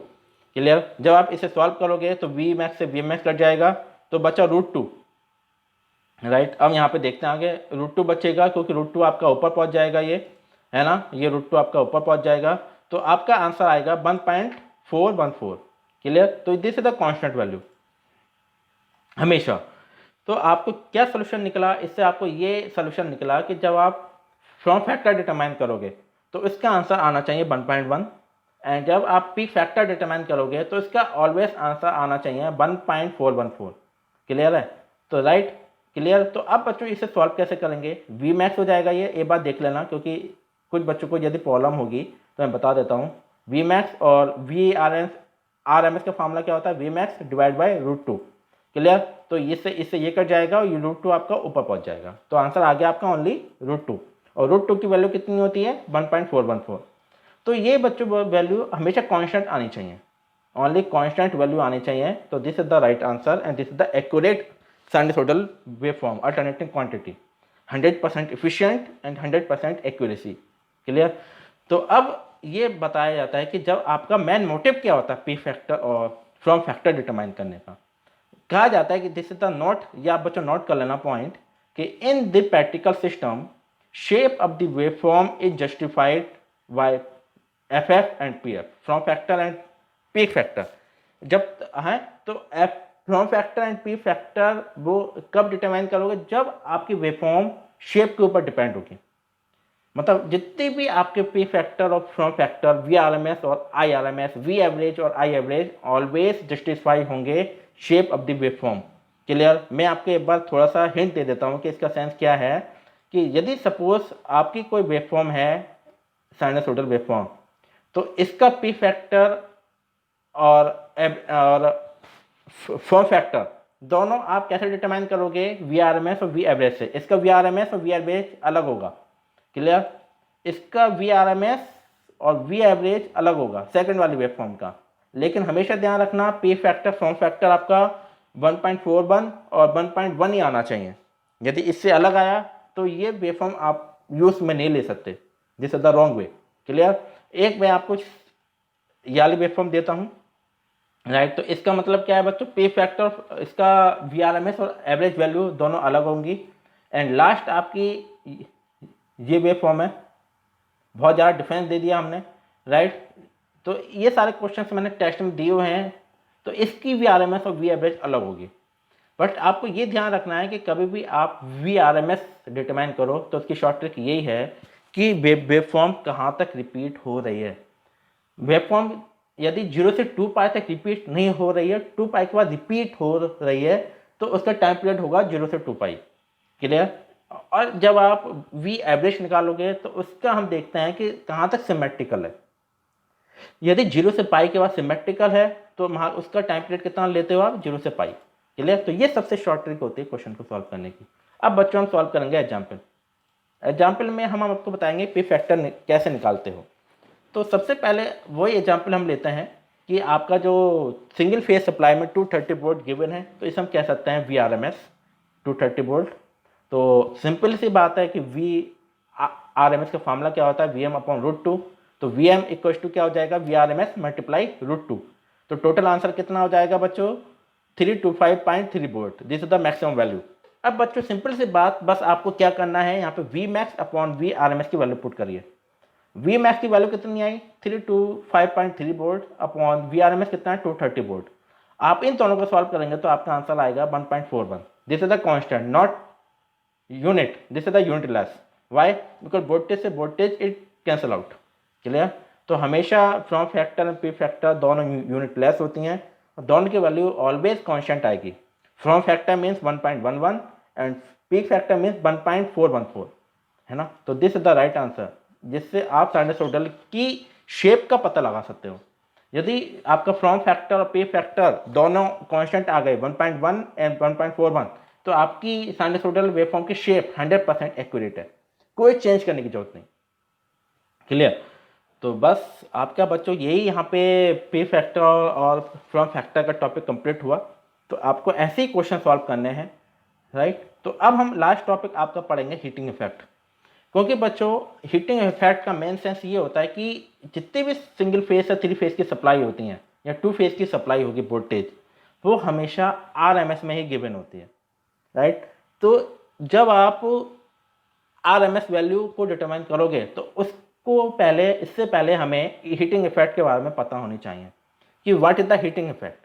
A: Clear. जब आप इसे सॉल्व करोगे तो वी मैक्स से वी मैक्स कट जाएगा, तो बचा √2, राइट। अब यहाँ पे देखते हैं आगे, √2 बचेगा क्योंकि √2 आपका ऊपर पहुँच जाएगा, ये है ना, ये √2 आपका ऊपर पहुँच जाएगा, तो आपका आंसर आएगा 1.414। क्लियर। तो this is the constant value हमेशा। तो आपको क्या सोल्यूशन निकला, इससे आपको ये सोल्यूशन निकला कि जब आप फॉर्म फैक्टर डिटरमाइन करोगे तो इसका आंसर आना चाहिए 1.1, एंड जब आप पीक फैक्टर डिटरमाइन करोगे तो इसका ऑलवेज आंसर आना चाहिए 1.414। क्लियर है। तो राइट, क्लियर। तो अब बच्चों इसे सॉल्व कैसे करेंगे, वी मैक्स हो जाएगा, ये बात देख लेना, क्योंकि कुछ बच्चों को यदि प्रॉब्लम होगी तो मैं बता देता हूँ। वी मैक्स और वी आर एम एस का फार्मूला क्या होता है, V max divide by √2। Clear. तो इससे ये कट जाएगा और ये √2 आपका ऊपर पहुंच जाएगा, तो आंसर आ गया आपका ओनली √2। और √2 की वैल्यू कितनी होती है, 1.414। तो ये बच्चों वैल्यू हमेशा कांस्टेंट आनी चाहिए, ओनली कांस्टेंट वैल्यू आनी चाहिए। तो this is the right answer and this is the accurate sinusoidal waveform alternating quantity, 100% efficient and 100% accuracy. Clear. तो अब ये बताया जाता है कि जब आपका मेन मोटिव क्या होता है पी फैक्टर और फॉर्म फैक्टर डिटरमाइन करने का, कहा जाता है कि दिस इज द नोट, या आप बच्चों नोट कर लेना पॉइंट, कि in the practical system shape of the waveform is justified by F and P F, form factor and peak factor. जब है तो F form factor and peak factor वो कब डिटरमाइन करोगे, जब आपकी वेवफॉर्म शेप के ऊपर डिपेंड होगी। मतलब जितने भी आपके पी फैक्टर और form factor V R M S और I R M S, V average और आई एवरेज ऑलवेज जस्टिफाई होंगे shape of the waveform. Clear. मैं आपको एक बार थोड़ा सा हिंट दे देता हूँ कि इसका सेंस क्या है, कि यदि सपोज आपकी कोई वेवफॉर्म है साइनसोइडल वेवफॉर्म, तो इसका पी फैक्टर और फॉर्म फैक्टर दोनों आप कैसे डिटरमाइन करोगे, वी आर एम एस और वी एवरेज से। इसका वी आर एम एस और वी एवरेज अलग होगा। क्लियर। इसका वी आर एम एस और वी एवरेज अलग होगा सेकंड वाली वेवफॉर्म का, लेकिन हमेशा ध्यान रखना पी फैक्टर फॉर्म फैक्टर आपका 1.41 और 1.1 ही आना चाहिए। यदि इससे अलग आया तो ये वेवफॉर्म आप यूज में नहीं ले सकते, this is the wrong way. Clear. एक मैं आपको ये वाली वेवफॉर्म देता हूँ, राइट। तो इसका मतलब क्या है बच्चों, पी फैक्टर इसका वी आर एम एस और एवरेज वैल्यू दोनों अलग होंगी। एंड लास्ट आपकी ये वेवफॉर्म है, बहुत ज़्यादा डिफरेंस दे दिया हमने, राइट। तो ये सारे क्वेश्चंस मैंने टेस्ट में दिए हुए हैं, तो इसकी वी आर एम एस और वी एवरेज अलग होगी। बट आपको ये ध्यान रखना है कि कभी भी आप V R M S determine करो तो उसकी शॉर्ट ट्रिक यही है कि वेवफॉर्म कहाँ तक रिपीट हो रही है। वेवफॉर्म यदि 0 से 2 पाई तक रिपीट नहीं हो रही है, 2 पाई के बाद रिपीट हो रही है, तो उसका टाइम पीरियड होगा 0 से 2 पाई। क्लियर। और जब आप वी एवरेज निकालोगे तो उसका हम देखते हैं कि कहाँ तक सिमेट्रिकल है। यदि 0 से पाई के बाद सिमेट्रिकल है तो उसका टाइम पीरियड कितना लेते हो आप, 0 से पाई। क्लियर। तो ये सबसे शॉर्ट ट्रिक होती है क्वेश्चन को सॉल्व करने की। अब बच्चों हम सॉल्व करेंगे एग्जाम्पल में हम आपको बताएंगे पी फैक्टर कैसे निकालते हो। तो सबसे पहले वही एग्जाम्पल हम लेते हैं कि आपका जो सिंगल फेज सप्लाई में 230 वोल्ट गिवन है, तो इसे हम कह सकते हैं V R M S 230 volt. तो सिंपल सी बात है कि वी आर एम एस का फॉर्मूला क्या होता है, वी एम अपॉन √2। तो वी एम इक्वल टू क्या हो जाएगा, V R M S multiply √2। तो टोटल आंसर कितना हो जाएगा बच्चों, 325.3 volt. This is the maximum value. अब बच्चों सिंपल सी बात, बस आपको क्या करना है, यहाँ पे V max upon V R M S की वैल्यू पुट करिए। वी मैक्स की वैल्यू कितनी आई, 325.3 volt upon V R M S कितना है, 230 वोल्ट। आप इन दोनों को सॉल्व करेंगे तो आपका आंसर आएगा 1.41। This is the constant not unit, this is the unitless. Why? Because voltage से voltage it cancel out. Clear? तो हमेशा form factor and peak factor दोनों यूनिट लेस होती हैं और दोनों की वैल्यू ऑलवेज कांस्टेंट आएगी। Form factor means 1.11 and peak factor means 1.414, है ना। तो this is the right answer, जिससे आप साइनसोइडल की शेप का पता लगा सकते हो। यदि आपका फॉर्म फैक्टर और पी फैक्टर दोनों कांस्टेंट आ गए 1.1 एंड 1.41, तो आपकी साइनसोइडल वेवफॉर्म की शेप 100% एक्यूरेट है, कोई चेंज करने की जरूरत नहीं। क्लियर? तो बस आपका बच्चों यही यहाँ पे पी फैक्टर और फॉर्म फैक्टर का टॉपिक कंप्लीट हुआ। तो आपको ऐसे ही क्वेश्चन सॉल्व करने हैं, राइट। तो अब हम लास्ट टॉपिक आपका पढ़ेंगे हीटिंग इफेक्ट। क्योंकि बच्चों हीटिंग इफेक्ट का मेन सेंस ये होता है कि जितनी भी सिंगल फेज या थ्री फेज की सप्लाई होती हैं या टू फेज की सप्लाई होगी वोल्टेज, वो हमेशा आरएमएस में ही गिवन होती है, राइट। तो जब आप आरएमएस वैल्यू को डिटरमाइन करोगे तो इससे पहले हमें हीटिंग इफेक्ट के बारे में पता होनी चाहिए कि what is the heating effect.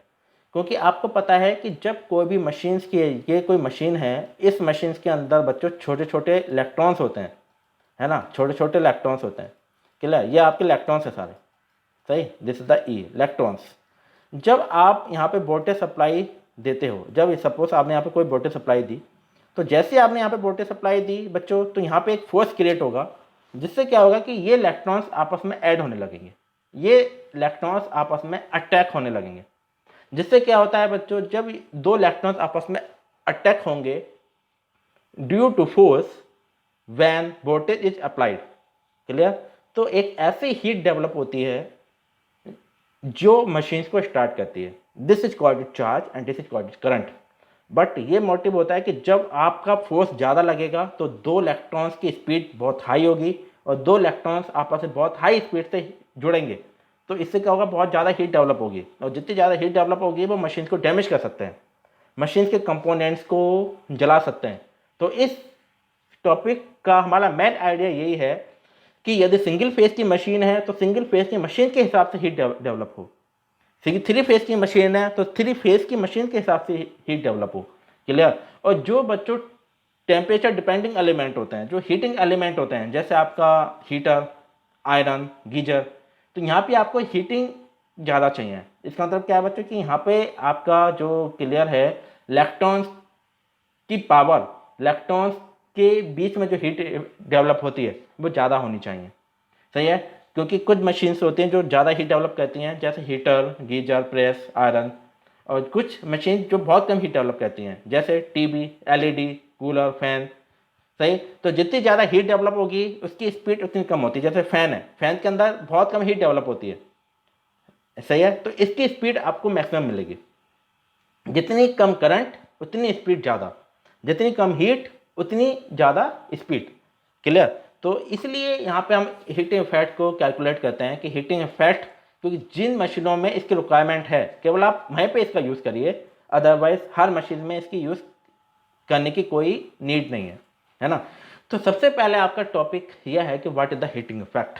A: क्योंकि आपको पता है कि जब कोई भी मशीन्स की, ये कोई मशीन है, इस मशीन के अंदर बच्चों छोटे छोटे इलेक्ट्रॉन्स होते हैं, है ना, छोटे छोटे इलेक्ट्रॉन्स होते हैं। क्लियर? ये आपके इलेक्ट्रॉन्स है सारे, सही। This is the E, electrons. जब आप यहाँ पे वोल्टेज सप्लाई देते हो, जब सपोज आपने यहाँ पे कोई वोल्टेज सप्लाई दी, तो जैसे आपने यहाँ पे वोल्टेज सप्लाई दी बच्चों, तो यहाँ पे एक फोर्स क्रिएट होगा, जिससे क्या होगा कि ये इलेक्ट्रॉन्स आपस में ऐड होने लगेंगे, ये इलेक्ट्रॉन्स आपस में अटैक होने लगेंगे। जिससे क्या होता है बच्चों, जब दो इलेक्ट्रॉन्स आपस में अटैक होंगे due to force when voltage is applied. Clear? तो एक ऐसी हीट डेवलप होती है जो मशीन्स को स्टार्ट करती है। This is called charge and this is called current. But ये मोटिव होता है कि जब आपका फोर्स ज़्यादा लगेगा तो दो इलेक्ट्रॉन्स की स्पीड बहुत हाई होगी और दो इलेक्ट्रॉन्स आपस में बहुत हाई स्पीड से जुड़ेंगे, तो इससे क्या होगा, बहुत ज़्यादा हीट डेवलप होगी और जितनी ज़्यादा हीट डेवलप होगी वो मशीन को डैमेज कर सकते हैं, मशीन के कंपोनेंट्स को जला सकते हैं। तो इस टॉपिक का हमारा मेन आइडिया यही है कि यदि सिंगल फेज की मशीन है तो सिंगल फेज की मशीन के हिसाब से हीट डेवलप हो, थ्री फेज की मशीन है तो थ्री फेज की मशीन के हिसाब से हीट डेवलप हो। क्लियर? और जो बच्चों टेम्परेचर डिपेंडिंग एलिमेंट होते हैं, जो हीटिंग एलिमेंट होते हैं, जैसे आपका हीटर, आयरन, गीजर, तो यहाँ पे आपको हीटिंग ज़्यादा चाहिए। इसका मतलब क्या है बच्चों कि यहाँ पे आपका जो क्लियर है, इलेक्ट्रॉन्स की पावर, इलेक्ट्रॉन्स के बीच में जो हीट डेवलप होती है वो ज़्यादा होनी चाहिए, सही है। क्योंकि कुछ मशीन्स होती हैं जो ज़्यादा हीट डेवलप करती हैं, जैसे हीटर, गीजर, प्रेस, आयरन, और कुछ मशीन जो बहुत कम हीट डेवलप करती हैं, जैसे टीवी, एलईडी, कूलर, फैन, सही। तो जितनी ज़्यादा हीट डेवलप होगी उसकी स्पीड उतनी कम होती है। जैसे फैन है, फैन के अंदर बहुत कम हीट डेवलप होती है, सही है, तो इसकी स्पीड आपको मैक्सिमम मिलेगी। जितनी कम करंट उतनी स्पीड ज़्यादा, जितनी कम हीट उतनी ज़्यादा स्पीड। क्लियर? तो इसलिए यहाँ पे हम हीटिंग इफेक्ट को कैलकुलेट करते हैं कि हीटिंग इफेक्ट, क्योंकि जिन मशीनों में इसकी रिक्वायरमेंट है केवल आप वहीं पे इसका यूज़ करिए, अदरवाइज हर मशीन में इसकी यूज़ करने की कोई नीड नहीं है ना। तो सबसे पहले आपका टॉपिक यह है कि what is the heating effect.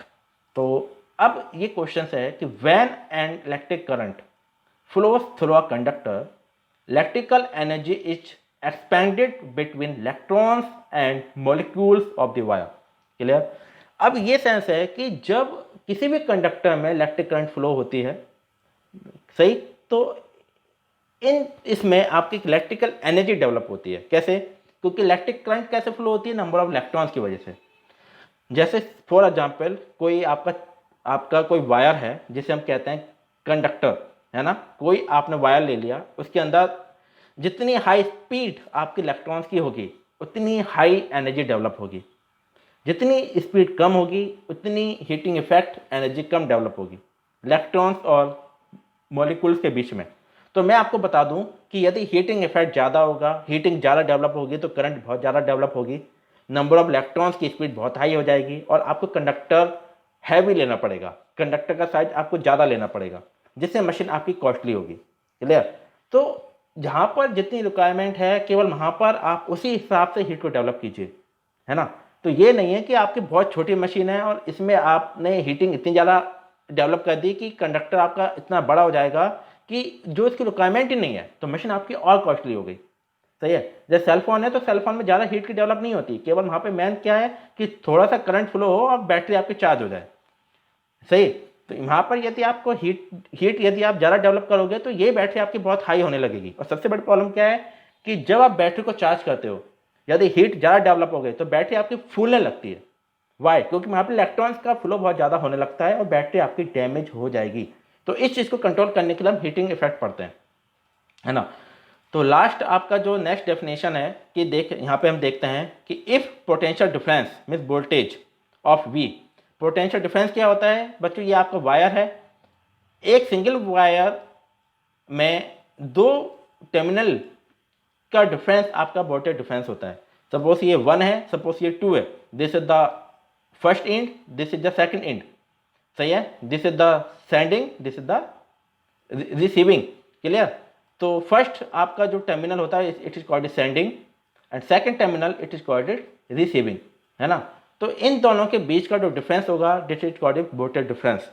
A: तो अब ये क्वेश्चन है कि when an electric current flows through a conductor, electrical energy is expanded between electrons and molecules of the wire. Clear? अब ये सेंस है कि जब किसी भी कंडक्टर में इलेक्ट्रिक करंट फ्लो होती है, सही, तो इसमें आपकी इलेक्ट्रिकल एनर्जी डेवलप होती है। कैसे? क्योंकि इलेक्ट्रिक करंट कैसे फ्लो होती है, नंबर ऑफ इलेक्ट्रॉन्स की वजह से। जैसे फॉर एग्जांपल कोई आपका कोई वायर है जिसे हम कहते हैं कंडक्टर, है ना। कोई आपने वायर ले लिया, उसके अंदर जितनी हाई स्पीड आपके इलेक्ट्रॉन्स की होगी उतनी हाई एनर्जी डेवलप होगी, जितनी स्पीड कम होगी उतनी हीटिंग इफेक्ट एनर्जी कम डेवलप होगी इलेक्ट्रॉन्स और मॉलिक्यूल्स के बीच में। तो मैं आपको बता दूं कि यदि हीटिंग इफेक्ट ज़्यादा होगा, हीटिंग ज़्यादा डेवलप होगी तो करंट बहुत ज़्यादा डेवलप होगी, नंबर ऑफ इलेक्ट्रॉन्स की स्पीड बहुत हाई हो जाएगी और आपको कंडक्टर हैवी लेना पड़ेगा, कंडक्टर का साइज आपको ज़्यादा लेना पड़ेगा, जिससे मशीन आपकी कॉस्टली होगी। क्लियर? तो जहाँ पर जितनी रिक्वायरमेंट है केवल वहाँ पर आप उसी हिसाब से हीट को डेवलप कीजिए, है ना। तो ये नहीं है कि आपकी बहुत छोटी मशीन है और इसमें आपने हीटिंग इतनी ज़्यादा डेवलप कर दी कि कंडक्टर आपका इतना बड़ा हो जाएगा कि जो इसकी रिक्वायरमेंट ही नहीं है, तो मशीन आपकी और कॉस्टली हो गई। सही है। जैसे सेल फोन है तो सेल फोन में ज़्यादा हीट की डेवलप नहीं होती, केवल वहाँ पे मेन क्या है कि थोड़ा सा करंट फ्लो हो और बैटरी आपकी चार्ज हो जाए। सही। तो यहाँ पर यदि आपको हीट यदि आप ज़्यादा डेवलप करोगे तो ये बैटरी आपकी बहुत हाई होने लगेगी। और सबसे बड़ी प्रॉब्लम क्या है कि जब आप बैटरी को चार्ज करते हो, यदि हीट ज़्यादा डेवलप हो गई तो बैटरी आपकी फूलने लगती है। वाई? क्योंकि वहाँ पर इलेक्ट्रॉन्स का फ्लो बहुत ज़्यादा होने लगता है और बैटरी आपकी डैमेज हो जाएगी। तो इस चीज़ को कंट्रोल करने के लिए हम हीटिंग इफेक्ट पड़ते हैं, है ना। तो लास्ट आपका जो नेक्स्ट डेफिनेशन है कि देख यहाँ पे हम देखते हैं कि if potential difference means voltage of V. Potential difference क्या होता है बच्चों? ये आपका वायर है, एक सिंगल वायर में दो टर्मिनल का डिफरेंस आपका वोल्टेज डिफरेंस होता है। सपोज ये 1 है, सपोज ये 2 है। This is the first and, this is the second and. सही है। This is the sending, this is the receiving. Clear? तो फर्स्ट आपका जो टर्मिनल होता है it is called sending end second terminal it is called receiving, है ना। तो इन दोनों के बीच का जो डिफरेंस होगा this is called voltage difference.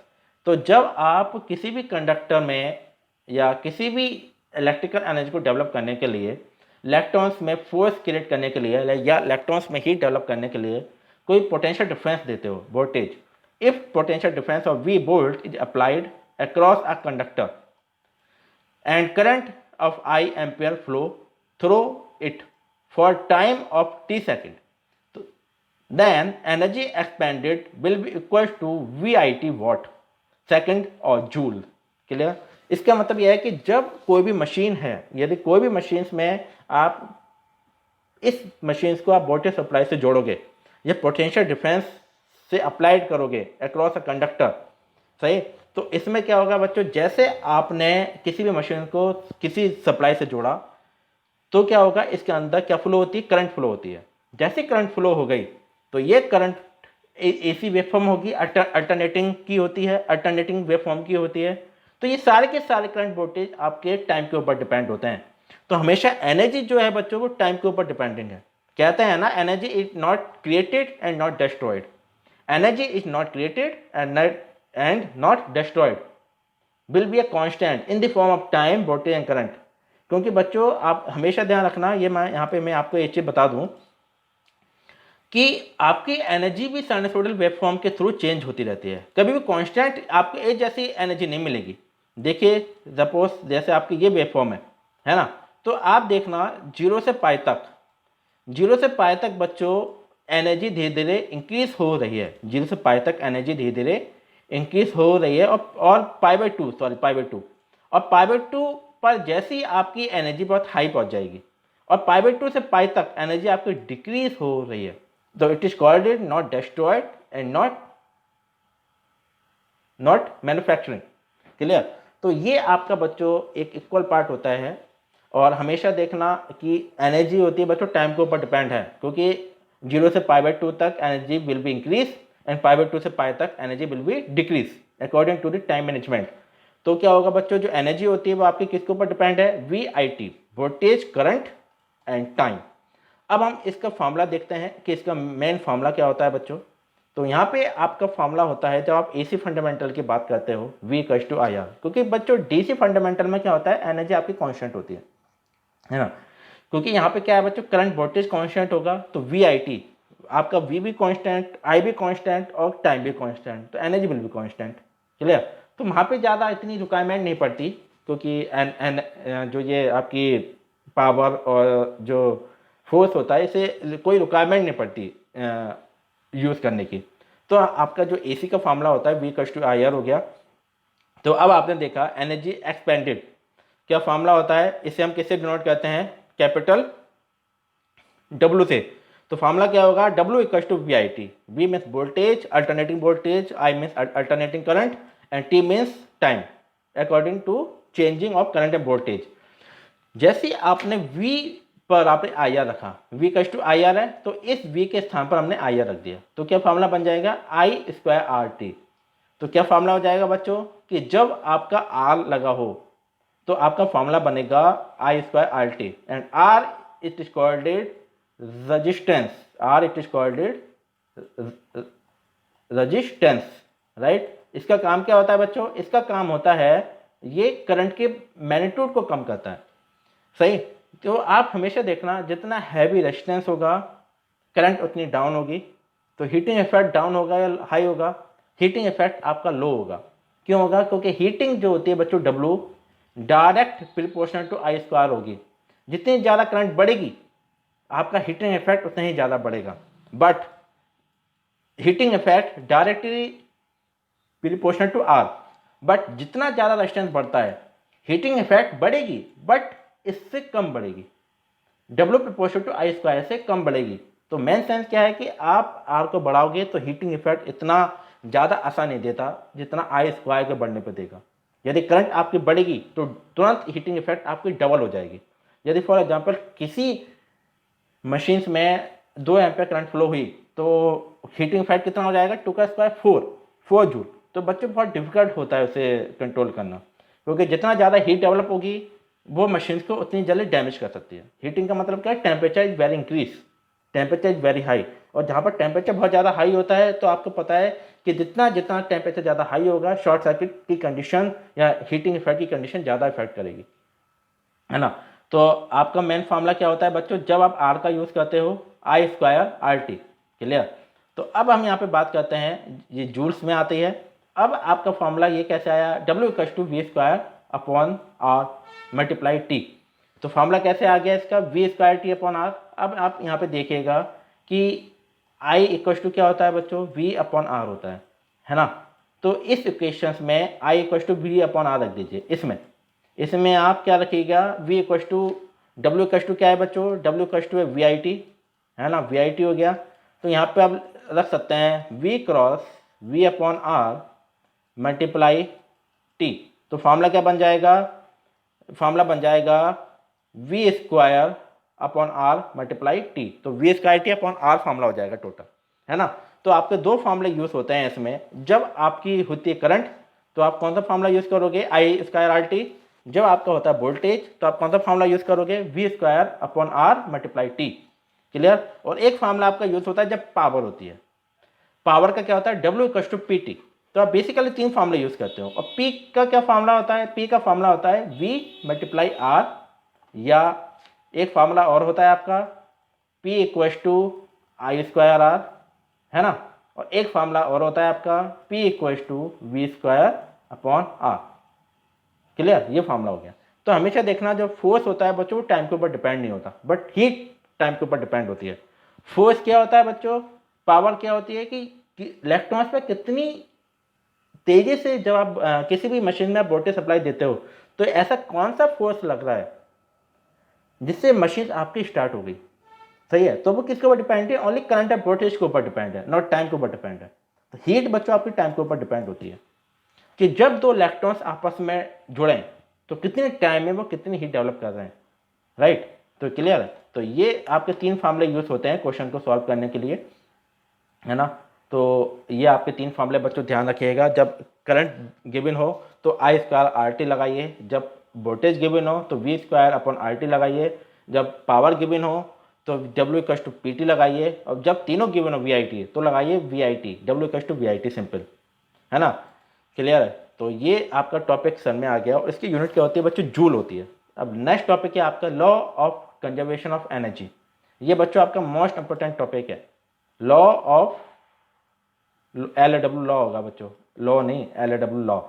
A: तो जब आप किसी भी कंडक्टर में या किसी भी इलेक्ट्रिकल एनर्जी को डेवलप करने के लिए, इलेक्ट्रॉन्स में फोर्स क्रिएट करने के लिए या इलेक्ट्रॉन्स में हीट डेवलप करने के लिए कोई पोटेंशियल डिफरेंस देते हो voltage, if potential difference of V volt is applied across a conductor and current of I ampere flow through it for time of t second, then energy expended will be equal to VIT watt second और joule. Clear? इसका मतलब यह है कि जब कोई भी machine है, यदि कोई भी मशीन में आप इस मशीन को आप वोल्टेज सप्लाई से जोड़ोगे या पोटेंशियल डिफरेंस से अप्लाइड करोगे अक्रॉस अ कंडक्टर, सही। तो इसमें क्या होगा बच्चों, जैसे आपने किसी भी मशीन को किसी सप्लाई से जोड़ा तो क्या होगा, इसके अंदर क्या फ्लो होती है? करंट फ्लो होती है। जैसे करंट फ्लो हो गई तो ये करंट एसी वेवफॉर्म होगी, अल्टरनेटिंग की होती है, अल्टरनेटिंग वेवफॉर्म की होती है। तो ये सारे के सारे करंट वोल्टेज आपके टाइम के ऊपर डिपेंड होते हैं। तो हमेशा एनर्जी जो है बच्चों वो टाइम के ऊपर डिपेंडिंग है। कहते हैं ना, energy is not created and not destroyed. Energy is not created and not destroyed will be a constant in the form of time, voltage and current। क्योंकि बच्चों आप हमेशा ध्यान रखना, ये मैं यहाँ पे मैं आपको एक चीज़ बता दूँ कि आपकी एनर्जी भी साइनसोइडल वेवफॉर्म के थ्रू चेंज होती रहती है। कभी भी कांस्टेंट आपको एक जैसी एनर्जी नहीं मिलेगी। देखिए सपोज जैसे आपकी ये वेवफॉर्म है ना, तो आप देखना 0 से पाई तक, 0 से पाई तक बच्चों एनर्जी धीरे धीरे इंक्रीज हो रही है। 0 से पाई तक एनर्जी धीरे धीरे इंक्रीज हो रही है और पाई/2 और पाई/2 पर जैसी आपकी एनर्जी बहुत हाई पहुंच जाएगी और पाई/2 से पाई तक एनर्जी आपकी डिक्रीज हो रही है, तो it is called it not destroyed and not manufacturing. Clear? तो ये आपका बच्चों एक इक्वल पार्ट होता है। और हमेशा देखना कि एनर्जी होती है बच्चों टाइम के ऊपर डिपेंड है, क्योंकि 0 से पाई/2 तक energy will be increase and पाई/2 से पाई तक energy will be decrease according to the time management. तो क्या होगा बच्चों, जो एनर्जी होती है वो आपकी किसके ऊपर डिपेंड है? VIT, voltage, current and time. अब हम इसका फॉर्मूला देखते हैं कि इसका मेन फॉर्मूला क्या होता है बच्चों। तो यहाँ पे आपका फॉर्मूला होता है, जब आप AC फंडामेंटल की बात करते हो V=IR, क्योंकि बच्चों DC फंडामेंटल में क्या होता है, एनर्जी आपकी कांस्टेंट होती है ना। क्योंकि यहाँ पे क्या है बच्चों, करंट वोल्टेज कांस्टेंट होगा तो VIT आपका V भी कांस्टेंट, I भी कांस्टेंट और टाइम भी कांस्टेंट, तो एनर्जी विल भी कांस्टेंट। क्लियर? तो वहाँ पे ज़्यादा इतनी रिक्वायरमेंट नहीं पड़ती, क्योंकि जो ये आपकी पावर और जो फोर्स होता है इसे कोई रिक्वायरमेंट नहीं पड़ती यूज़ करने की। तो आपका जो AC का फॉर्मूला होता है V=IR हो गया। तो अब आपने देखा एनर्जी एक्सपेंडेड क्या फॉर्मूला होता है, इसे हम किससे डिनोट करते हैं? कैपिटल W से। तो फॉर्मूला क्या होगा? W=VIT। V means voltage, alternating voltage, I means alternating current and T means time according to changing of current and voltage. जैसे आपने V पर आपने IR रखा, V=IR है, तो इस V के स्थान पर हमने IR रख दिया, तो क्या फॉर्मूला बन जाएगा? I²RT। तो क्या फॉर्मूला हो जाएगा बच्चों कि जब आपका R लगा हो तो आपका फॉर्मूला बनेगा I²RT and R it is called resistance, R it is called resistance, right. इसका काम क्या होता है बच्चों? इसका काम होता है ये करंट के मैग्नीट्यूड को कम करता है, सही। तो आप हमेशा देखना जितना हैवी रेजिस्टेंस होगा करंट उतनी डाउन होगी, तो हीटिंग इफेक्ट डाउन होगा या हाई होगा, हीटिंग इफेक्ट आपका लो होगा। क्यों होगा? क्योंकि हीटिंग जो होती है बच्चों W direct proportional to I square होगी। जितनी ज़्यादा करंट बढ़ेगी आपका हीटिंग इफेक्ट उतना ही ज़्यादा बढ़ेगा, but heating effect directly proportional to R। But जितना ज़्यादा रेजिस्टेंस बढ़ता है हीटिंग इफेक्ट बढ़ेगी, बट इससे कम बढ़ेगी, W proportional to I square से कम बढ़ेगी। तो मेन सेंस क्या है कि आप R को बढ़ाओगे तो हीटिंग इफेक्ट इतना ज़्यादा असर नहीं देता जितना आई स्क्वायर के बढ़ने पर देगा। यदि करंट आपकी बढ़ेगी तो तुरंत हीटिंग इफेक्ट आपकी डबल हो जाएगी। यदि फॉर एग्जांपल किसी मशीन्स में 2 एम्पीयर करंट फ्लो हुई तो हीटिंग इफेक्ट कितना हो जाएगा? 2 का स्क्वायर 4 जूल। तो बच्चों बहुत डिफिकल्ट होता है उसे कंट्रोल करना, क्योंकि जितना ज़्यादा हीट डेवलप होगी वो मशीन्स को उतनी जल्दी डैमेज कर सकती है। हीटिंग का मतलब क्या है? Temperature is very increase, temperature is very high. और जहाँ पर टेम्परेचर बहुत ज़्यादा हाई होता है तो आपको पता है कि जितना जितना टेम्परेचर ज़्यादा हाई होगा शॉर्ट सर्किट की कंडीशन या हीटिंग इफेक्ट की कंडीशन ज़्यादा इफेक्ट करेगी, है ना। तो आपका मेन फार्मूला क्या होता है बच्चों? जब आप R का यूज़ करते हो आई स्क्वायर RT। क्लियर? तो अब हम यहाँ पे बात करते हैं, ये जूल्स में आती है। अब आपका फार्मूला ये कैसे आया? W equals to V square upon R multiply T। तो फार्मूला कैसे आ गया इसका? V square T upon R। अब आप यहाँ पे देखिएगा कि I इक्वल्स टू क्या होता है बच्चों? V अपॉन R होता है ना। तो इस इक्वेशंस में I equals to V upon R रख दीजिए। इसमें आप क्या रखिएगा? V equals to W equals to क्या है बच्चों? W इक्वल्स टू है VIT, है ना, VIT हो गया। तो यहाँ पे आप रख सकते हैं V cross V upon R multiply T। तो फार्मूला क्या बन जाएगा? फार्मूला बन जाएगा V square upon R multiply T। तो V square T upon R formula हो जाएगा टोटल, है ना। तो आपके दो फार्मूले यूज होते हैं इसमें। जब आपकी होती है करंट तो आप कौन सा फार्मूला यूज करोगे? आई स्क्वायर RT। जब आपका होता है वोल्टेज तो आप कौन सा फार्मूला यूज करोगे? V square upon R multiply T। Clear? और एक फार्मूला आपका यूज होता है जब पावर होती है। पावर का क्या होता है? W equals to PT। तो आप बेसिकली 3 फार्मूले यूज करते हो। और P का क्या फार्मूला होता है? P का फार्मूला होता है V मल्टीप्लाई R, या एक फार्मूला और होता है आपका P equals to I square R, है ना। और एक फार्मूला और होता है आपका P equals to V square upon R। Clear? ये फार्मूला हो गया। तो हमेशा देखना जो फोर्स होता है बच्चों वो टाइम के ऊपर डिपेंड नहीं होता, बट हीट टाइम के ऊपर डिपेंड होती है। फोर्स क्या होता है बच्चों? पावर क्या होती है कि इलेक्ट्रॉन्स पे कितनी तेजी से जब आप किसी भी मशीन में आप वोल्टेज सप्लाई देते हो तो ऐसा कौन सा फोर्स लग रहा है जिससे मशीन आपकी स्टार्ट हो गई। सही है? तो वो किसके ऊपर डिपेंड है? ओनली करंट एंड वोल्टेज के ऊपर डिपेंड है, नॉट टाइम के ऊपर डिपेंड है। तो हीट बच्चों आपकी टाइम के ऊपर डिपेंड होती है कि जब दो इलेक्ट्रॉन्स आपस में जुड़े तो कितने टाइम में वो कितनी हीट डेवलप कर रहे हैं, राइट। तो क्लियर है? तो ये आपके 3 फार्मूले यूज होते हैं क्वेश्चन को सॉल्व करने के लिए, है ना। तो ये आपके 3 फार्मूले बच्चों ध्यान रखिएगा। जब करंट गिवन हो तो आई स्क्वायर RT लगाइए, जब वोल्टेज गिवन हो तो V स्क्वायर अपॉन RT लगाइए, जब पावर गिवन हो तो W इक्वल्स टू PT लगाइए, और जब तीनों गिवन हो VIT तो लगाइए VIT, W equals to VIT simple, है ना। क्लियर है? तो ये आपका टॉपिक सर में आ गया और इसकी यूनिट क्या होती है बच्चों? जूल होती है। अब नेक्स्ट टॉपिक है आपका law of conservation of energy. ये बच्चों आपका मोस्ट इंपोर्टेंट टॉपिक है। लॉ ऑफ LAW लॉ होगा बच्चों, लॉ नहीं, LAW law,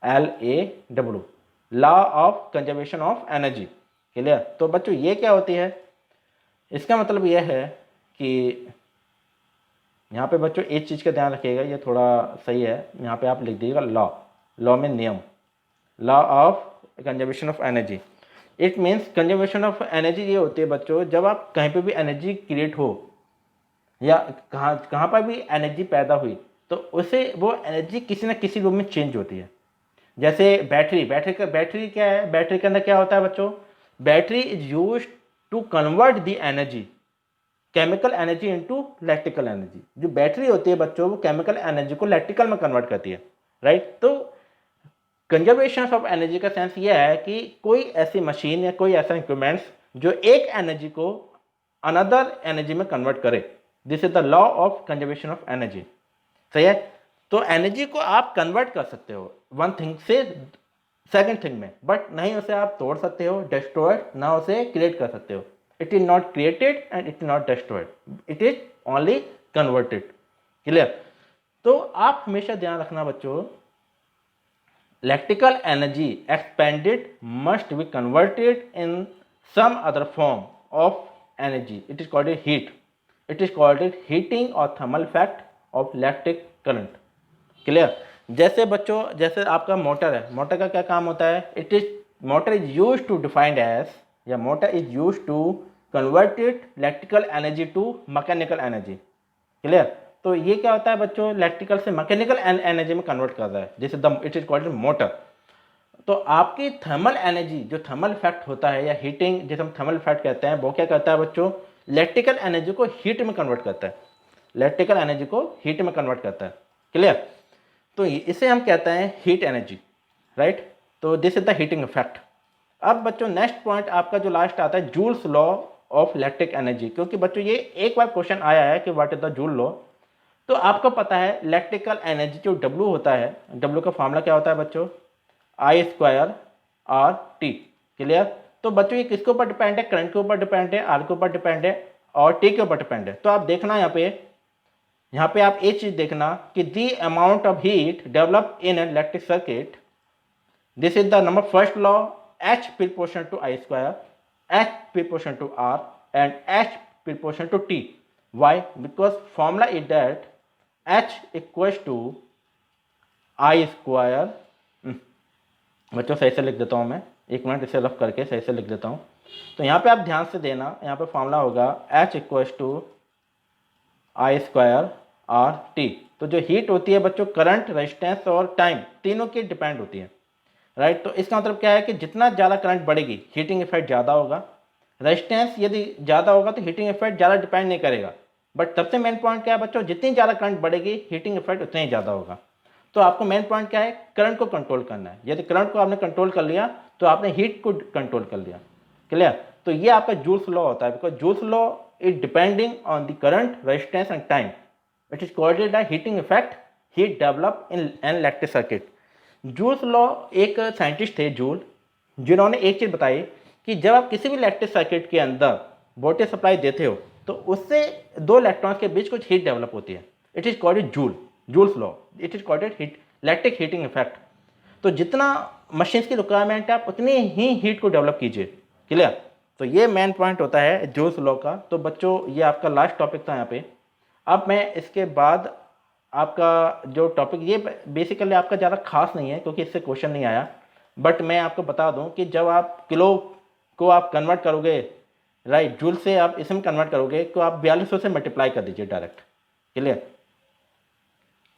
A: LAW law of conservation of energy. Clear? तो बच्चों ये क्या होती है? इसका मतलब यह है कि यहाँ पे बच्चों एक चीज़ का ध्यान रखिएगा, ये थोड़ा सही है, यहाँ पे आप लिख दीजिएगा लॉ, लॉ में नियम, law of conservation of energy. It means conservation of energy ये होती है बच्चों जब आप कहीं पे भी एनर्जी क्रिएट हो या कहाँ पर भी एनर्जी पैदा हुई तो उसे वो एनर्जी किसी न किसी रूप में चेंज होती है। जैसे बैटरी क्या है? बैटरी के अंदर क्या होता है बच्चों? Battery is use to convert the energy, chemical energy into electrical energy. जो बैटरी होती है बच्चों वो केमिकल एनर्जी को इलेक्ट्रिकल में कन्वर्ट करती है, राइट। तो कंजर्वेशन ऑफ एनर्जी का सेंस ये है कि कोई ऐसी मशीन या कोई ऐसा इक्विपमेंट्स जो एक एनर्जी को अनदर एनर्जी में कन्वर्ट करे। This is the law of conservation of energy. सही है? तो एनर्जी को आप कन्वर्ट कर सकते हो वन थिंग से सेकंड थिंग में, बट नहीं उसे आप तोड़ सकते हो, डिस्ट्रॉय ना उसे क्रिएट कर सकते हो। It is not created and it is not destroyed, it is only converted. Clear? तो आप हमेशा ध्यान रखना बच्चों, electrical energy expanded must be converted in some other form of energy. It is called a heat. It is called a heating or thermal effect of electric current. Clear? जैसे बच्चों, जैसे आपका मोटर है, मोटर का क्या काम होता है? It is motor is use to defined as, या motor is use to converted electrical energy to mechanical energy. Clear? तो ये क्या होता है बच्चों, इलेक्ट्रिकल से मैकेनिकल एनर्जी में कन्वर्ट कर रहा है, जैसे the it is called motor. तो आपकी थर्मल एनर्जी, जो थर्मल इफेक्ट होता है या हीटिंग जिसे हम थर्मल इफेक्ट कहते हैं, वो क्या करता है बच्चों, इलेक्ट्रिकल एनर्जी को हीट में कन्वर्ट करता है, इलेक्ट्रिकल एनर्जी को हीट में कन्वर्ट करता है। क्लियर? तो इसे हम कहते हैं हीट एनर्जी, राइट? तो this is the heating effect. अब बच्चों नेक्स्ट पॉइंट आपका जो लास्ट आता है, joules law of electric energy, क्योंकि बच्चों ये एक बार क्वेश्चन आया है कि what is the joule law. तो आपको पता है इलेक्ट्रिकल एनर्जी जो डब्ल्यू होता है, डब्ल्यू का फॉर्मूला क्या होता है बच्चों, आई स्क्वायर आर टी। क्लियर? तो बच्चों ये किसके ऊपर डिपेंड है, करंट के ऊपर डिपेंड है, आर के ऊपर डिपेंड है और टी के ऊपर डिपेंड है। तो आप देखना यहाँ पे आप एक चीज देखना कि the amount of heat develop in an electric circuit, this is the number first law, H proportional to I square, H proportional to R and H proportional to T. Why? Because formula is that H equals to I square. बच्चों सही से लिख देता हूँ मैं, एक minute इसे rough करके सही से लिख देता हूँ। तो यहाँ पे आप ध्यान से देना, यहाँ पे फॉर्मूला होगा H equals to I square R T. तो जो हीट होती है बच्चों, करंट, रेजिस्टेंस और टाइम तीनों की डिपेंड होती है, राइट? तो इसका मतलब क्या है कि जितना ज़्यादा करंट बढ़ेगी हीटिंग इफेक्ट ज़्यादा होगा, रेजिस्टेंस यदि ज़्यादा होगा तो हीटिंग इफेक्ट ज़्यादा डिपेंड नहीं करेगा। बट सबसे मेन पॉइंट क्या है बच्चों, जितनी ज़्यादा करंट बढ़ेगी हीटिंग इफेक्ट उतना ही ज़्यादा होगा। तो आपको मेन पॉइंट क्या है, करंट को कंट्रोल करना है। यदि करंट को आपने कंट्रोल कर लिया तो आपने हीट को कंट्रोल कर लिया। क्लियर? तो ये आपका जूल्स लॉ होता है, because joules law is depending on the current, resistance and time. It is called the heating effect, heat develop in an electric circuit. Joules law एक साइंटिस्ट थे जूल, जिन्होंने एक चीज़ बताई कि जब आप किसी भी इलेक्ट्रिक सर्किट के अंदर वोल्टेज सप्लाई देते हो तो उससे दो इलेक्ट्रॉन्स के बीच कुछ हीट डेवलप होती है। It is called joules law, it is called electric heating effect. तो जितना मशीन की रिक्वायरमेंट है आप उतनी ही हीट को डेवलप कीजिए। क्लियर? तो ये मेन पॉइंट होता है जूल्स लॉ का। तो बच्चों ये आपका लास्ट टॉपिक था यहाँ पे। अब मैं इसके बाद आपका जो टॉपिक, ये बेसिकली आपका ज़्यादा खास नहीं है क्योंकि इससे क्वेश्चन नहीं आया, बट मैं आपको बता दूं कि जब आप किलो को आप कन्वर्ट करोगे, राइट, जूल से आप इसमें कन्वर्ट करोगे तो आप 4200 से मल्टीप्लाई कर दीजिए डायरेक्ट। क्लियर?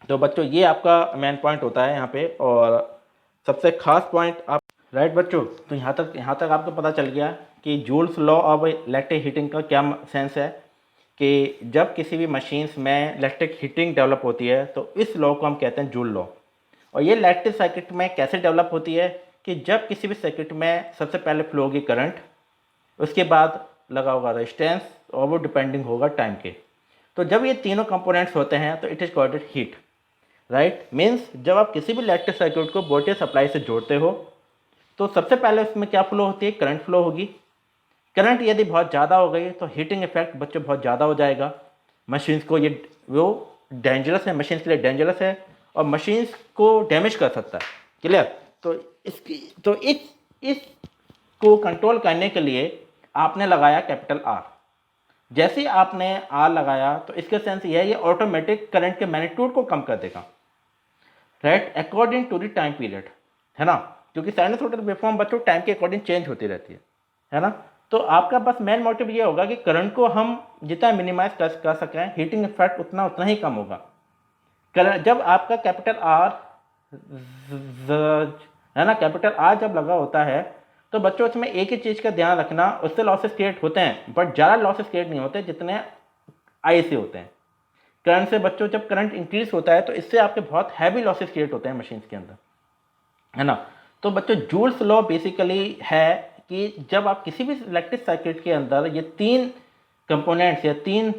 A: तो बच्चों ये आपका मेन पॉइंट होता है यहाँ पे, और सबसे खास पॉइंट आप, राइट बच्चों, तो यहाँ तक आपको पता चल गया कि joules law of electric heating का क्या सेंस है, कि जब किसी भी मशीन्स में इलेक्ट्रिक हीटिंग डेवलप होती है तो इस लॉ को हम कहते हैं जूल लॉ। और ये इलेक्ट्रिक सर्किट में कैसे डेवलप होती है कि जब किसी भी सर्किट में सबसे पहले फ्लो होगी करंट, उसके बाद लगा होगा रेजिस्टेंस और वो डिपेंडिंग होगा टाइम के। तो जब ये तीनों कंपोनेंट्स होते हैं तो it is called heat, right? Means जब आप किसी भी इलेक्ट्रिक सर्किट को वोल्टेज सप्लाई से जोड़ते हो तो सबसे पहले उसमें क्या फ्लो होती है, करंट फ्लो होगी। करंट यदि बहुत ज़्यादा हो गई तो हीटिंग इफेक्ट बच्चों बहुत ज़्यादा हो जाएगा मशीन्स को। ये वो डेंजरस है, मशीन्स के लिए डेंजरस है और मशीन्स को डैमेज कर सकता है। क्लियर? तो इस को कंट्रोल करने के लिए आपने लगाया कैपिटल आर। जैसे ही आपने आर लगाया तो इसके सेंस यह है ये ऑटोमेटिक करंट के मैग्नीट्यूड को कम कर देगा, right, according to the time period, है ना? क्योंकि साइनसॉइडल वेवफॉर्म बच्चों टाइम के अकॉर्डिंग चेंज होती रहती है ना? तो आपका बस मेन मोटिव ये होगा कि करंट को हम जितना मिनिमाइज कर सकें, हीटिंग इफेक्ट उतना ही कम होगा। जब आपका कैपिटल आर है ना, कैपिटल आर जब लगा होता है तो बच्चों इसमें एक ही चीज़ का ध्यान रखना, उससे लॉसेस क्रिएट होते हैं बट ज़्यादा लॉसेस क्रिएट नहीं होते जितने आई से होते हैं। करंट से बच्चों जब करंट इंक्रीज होता है तो इससे आपके बहुत हैवी लॉसेस क्रिएट होते हैं मशीन्स के अंदर, है ना? तो बच्चों जूल्स लॉ बेसिकली है कि जब आप किसी भी इलेक्ट्रिक सर्किट के अंदर ये तीन कंपोनेंट्स या तीन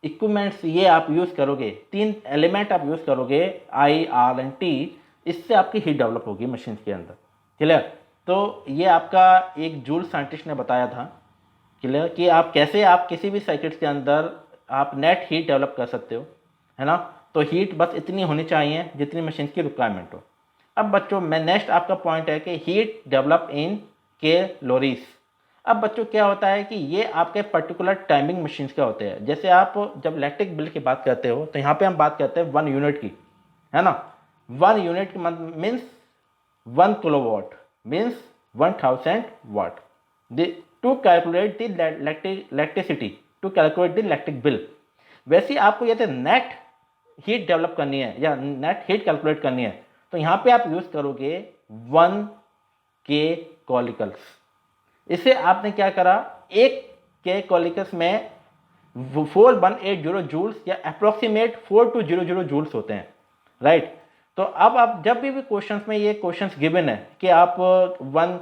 A: इक्विपमेंट्स ये आप यूज़ करोगे, तीन एलिमेंट आप यूज़ करोगे, आई, आर एंड टी, इससे आपकी हीट डेवलप होगी मशीन के अंदर। क्लियर। तो ये आपका एक जूल साइंटिस्ट ने बताया था, क्लियर, कि आप कैसे आप किसी भी सर्किट के अंदर आप नेट हीट डेवलप कर सकते हो, है ना। तो हीट बस इतनी होनी चाहिए जितनी मशीन की रिक्वायरमेंट हो। अब बच्चों मैं नेक्स्ट आपका पॉइंट है कि हीट डेवलप इन कैलोरीज। अब बच्चों क्या होता है कि ये आपके पर्टिकुलर टाइमिंग मशीन्स क्या होते हैं। जैसे आप जब इलेक्ट्रिक बिल की बात करते हो तो यहाँ पे हम बात करते हैं 1 यूनिट की, है ना। 1 unit means 1 kilowatt means 1000 watt. To calculate the electricity, to calculate the electric bill. वैसे ही आपको यदि नेट हीट डेवलप करनी है या नेट हीट कैलकुलेट करनी है तो यहाँ पे आप यूज करोगे 1 के कॉलिकल्स। इसे आपने क्या करा, 1 के कॉलिकल्स में 4180 जूल्स या अप्रोक्सीमेट 4200 जूल्स होते हैं, राइट। तो अब आप जब भी क्वेश्चंस में ये क्वेश्चंस गिवन है कि आप 1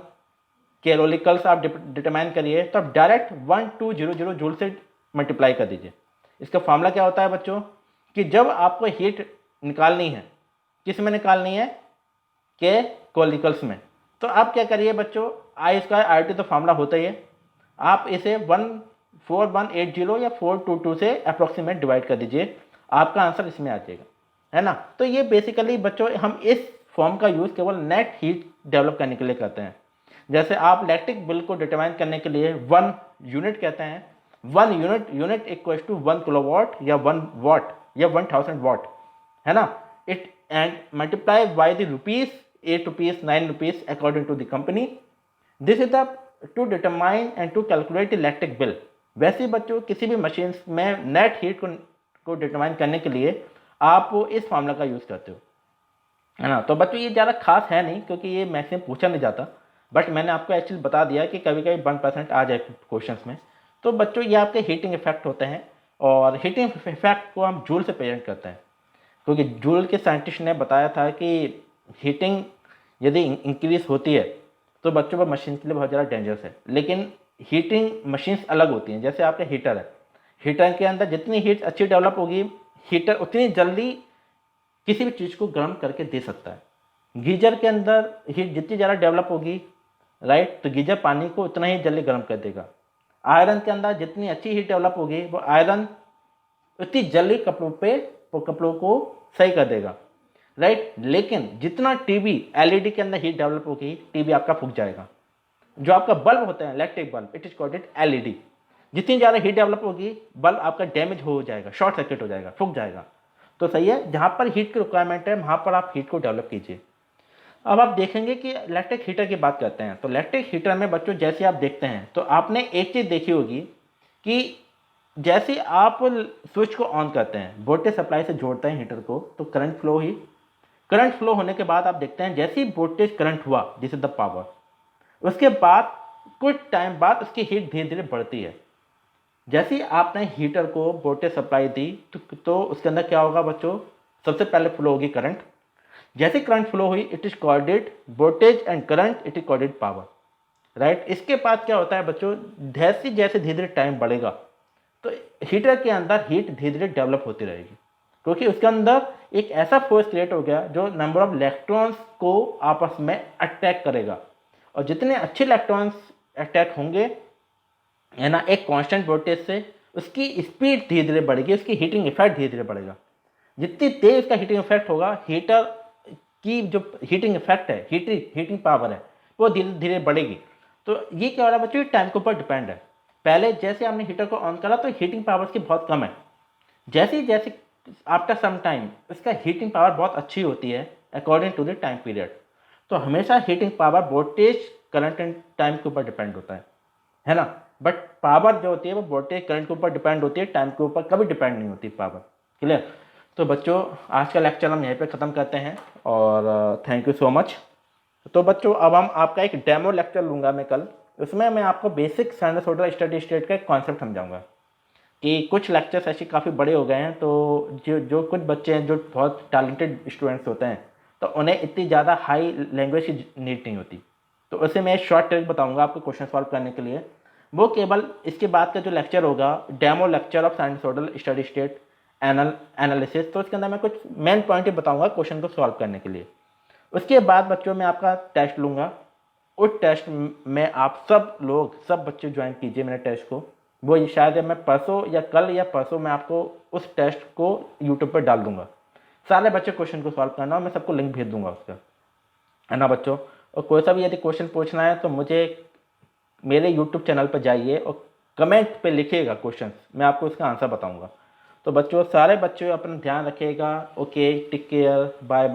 A: कैलोरिकल्स आप डिटरमाइन करिए, तो आप डायरेक्ट 1200 जूल से मल्टीप्लाई कर दीजिए। इसका फॉर्मूला क्या होता है बच्चों, कि जब आपको हीट निकालनी है, किस में निकालनी है, के कोलिकल्स में, तो आप क्या करिए बच्चों, आई स्क्वायर आर टी तो फॉर्मूला होता ही है, आप इसे 14180 या 422 से अप्रोक्सीमेट डिवाइड कर दीजिए, आपका आंसर इसमें आ जाएगा, है ना। तो ये बेसिकली बच्चों हम इस फॉर्म का यूज़ केवल नेट हीट डेवलप करने के लिए करते हैं। जैसे आप इलेक्ट्रिक बिल को डिटरमाइन करने के लिए 1 यूनिट कहते हैं, 1 यूनिट इक्वल टू 1 किलोवाट या 1 वाट या 1000 वाट, है ना। It and multiply by the rupees, 8 rupees, 9 rupees according to the company. This is the to determine and to calculate electric bill. वैसे बच्चों किसी भी मशीन में नेट हीट को डिटरमाइन करने के लिए आप इस फॉर्मूला का यूज़ करते हो, है ना। तो बच्चों ये ज़्यादा खास है नहीं क्योंकि ये मैक्सिमम पूछा नहीं जाता, बट मैंने आपको एक्चुअली बता दिया कि कभी कभी 1% आ जाए क्वेश्चंस में। तो बच्चों ये आपके हीटिंग इफेक्ट होते हैं और हीटिंग इफेक्ट को हम जूल से प्रेजेंट करते हैं, क्योंकि जूल के साइंटिस्ट ने बताया था कि हीटिंग यदि इंक्रीज होती है तो बच्चों पर मशीन के लिए बहुत ज़्यादा डेंजरस है। लेकिन हीटिंग मशीन्स अलग होती हैं। जैसे आपका हीटर है, हीटर के अंदर जितनी हीट अच्छी डेवलप होगी, हीटर उतनी जल्दी किसी भी चीज़ को गर्म करके दे सकता है। गीजर के अंदर हीट जितनी ज़्यादा डेवलप होगी, राइट, तो गीजर पानी को उतना ही जल्दी गर्म कर देगा। आयरन के अंदर जितनी अच्छी हीट डेवलप होगी, वो आयरन उतनी जल्दी कपड़ों को सही कर देगा, राइट। लेकिन जितना टीवी एलईडी के अंदर हीट डेवलप होगी, टीवी आपका फूक जाएगा। जो आपका बल्ब होता है, electric bulb, it is called it LED, जितनी ज़्यादा हीट डेवलप होगी बल्ब आपका डैमेज हो जाएगा, शॉर्ट सर्किट हो जाएगा, फूक जाएगा। तो सही है, जहाँ पर हीट की रिक्वायरमेंट है वहाँ पर आप हीट को डेवलप कीजिए। अब आप देखेंगे कि इलेक्ट्रिक हीटर की बात करते हैं, तो इलेक्ट्रिक हीटर में बच्चों जैसे आप देखते हैं तो आपने एक चीज़ देखी होगी कि जैसे आप स्विच को ऑन करते हैं, वोल्टेज सप्लाई से जोड़ते हैं हीटर को, तो करंट फ्लो होने के बाद आप देखते हैं जैसे ही वोल्टेज करंट हुआ, दिस इज द पावर, उसके बाद कुछ टाइम बाद उसकी हीट धीरे धीरे बढ़ती है। जैसे ही आपने हीटर को वोल्टेज सप्लाई दी तो उसके अंदर क्या होगा बच्चों, सबसे पहले फ्लो होगी करंट। जैसे करंट फ्लो हुई, it is called it voltage and current, it is called it power, right. इसके बाद क्या होता है बच्चों, जैसे जैसे धीरे धीरे टाइम बढ़ेगा तो हीटर के अंदर हीट धीरे धीरे डेवलप होती रहेगी, क्योंकि उसके अंदर एक ऐसा फोर्स क्रिएट हो गया जो नंबर ऑफ इलेक्ट्रॉन्स को आपस में अटैक करेगा, और जितने अच्छे इलेक्ट्रॉन्स अटैक होंगे, है ना, एक कांस्टेंट वोल्टेज से उसकी स्पीड धीरे धीरे बढ़ेगी, उसकी हीटिंग इफेक्ट धीरे धीरे बढ़ेगा। जितनी तेज उसका हीटिंग इफेक्ट होगा, हीटर की जो हीटिंग इफेक्ट है, हीटिंग पावर है, वो धीरे धीरे बढ़ेगी। तो ये क्या हो रहा है बच्चों, टाइम के ऊपर डिपेंड है। पहले जैसे हमने हीटर को ऑन करा तो हीटिंग पावर की बहुत कम है, जैसे जैसे आफ्टर सम टाइम इसका हीटिंग पावर बहुत अच्छी होती है according to the time period. तो हमेशा heating power voltage current and time के ऊपर डिपेंड होता है ना। बट पावर जो होती है वो वोल्टेज करंट के ऊपर डिपेंड होती है, टाइम के ऊपर कभी डिपेंड नहीं होती पावर। क्लियर। तो बच्चों आज का लेक्चर हम यहीं पे ख़त्म करते हैं और थैंक यू सो मच। तो बच्चों अब हम आपका एक डेमो लेक्चर लूँगा मैं कल, उसमें मैं आपको बेसिक साइनसॉइडल स्टडी स्टेट का एक कॉन्सेप्ट समझाऊंगा। कि कुछ लेक्चर्स ऐसे काफ़ी बड़े हो गए हैं, तो जो कुछ बच्चे हैं जो बहुत टैलेंटेड स्टूडेंट्स होते हैं, तो उन्हें इतनी ज़्यादा हाई लैंग्वेज की नीड नहीं होती। तो उसे मैं शॉर्ट ट्रिक बताऊंगा आपको क्वेश्चन सॉल्व करने के लिए। वो केवल इसके बाद का जो लेक्चर होगा, demo lecture of sinusoidal steady state analysis, तो इसके अंदर मैं कुछ मेन पॉइंट ही बताऊंगा क्वेश्चन को सॉल्व करने के लिए। उसके बाद बच्चों मैं आपका टेस्ट लूँगा। उस टेस्ट में आप सब बच्चे ज्वाइन कीजिए मेरे टेस्ट को। वो ये शायद मैं परसों या कल या परसों मैं आपको उस टेस्ट को यूट्यूब पर डाल दूँगा। सारे बच्चे क्वेश्चन को सॉल्व करना और मैं सबको लिंक भेज दूँगा उसका, है ना बच्चों। और कोई सा भी यदि क्वेश्चन पूछना है तो मुझे मेरे यूट्यूब चैनल पर जाइए और कमेंट पे लिखिएगा क्वेश्चन, मैं आपको इसका आंसर बताऊँगा। तो बच्चों, सारे बच्चों अपना ध्यान रखिएगा। Okay, take care, bye.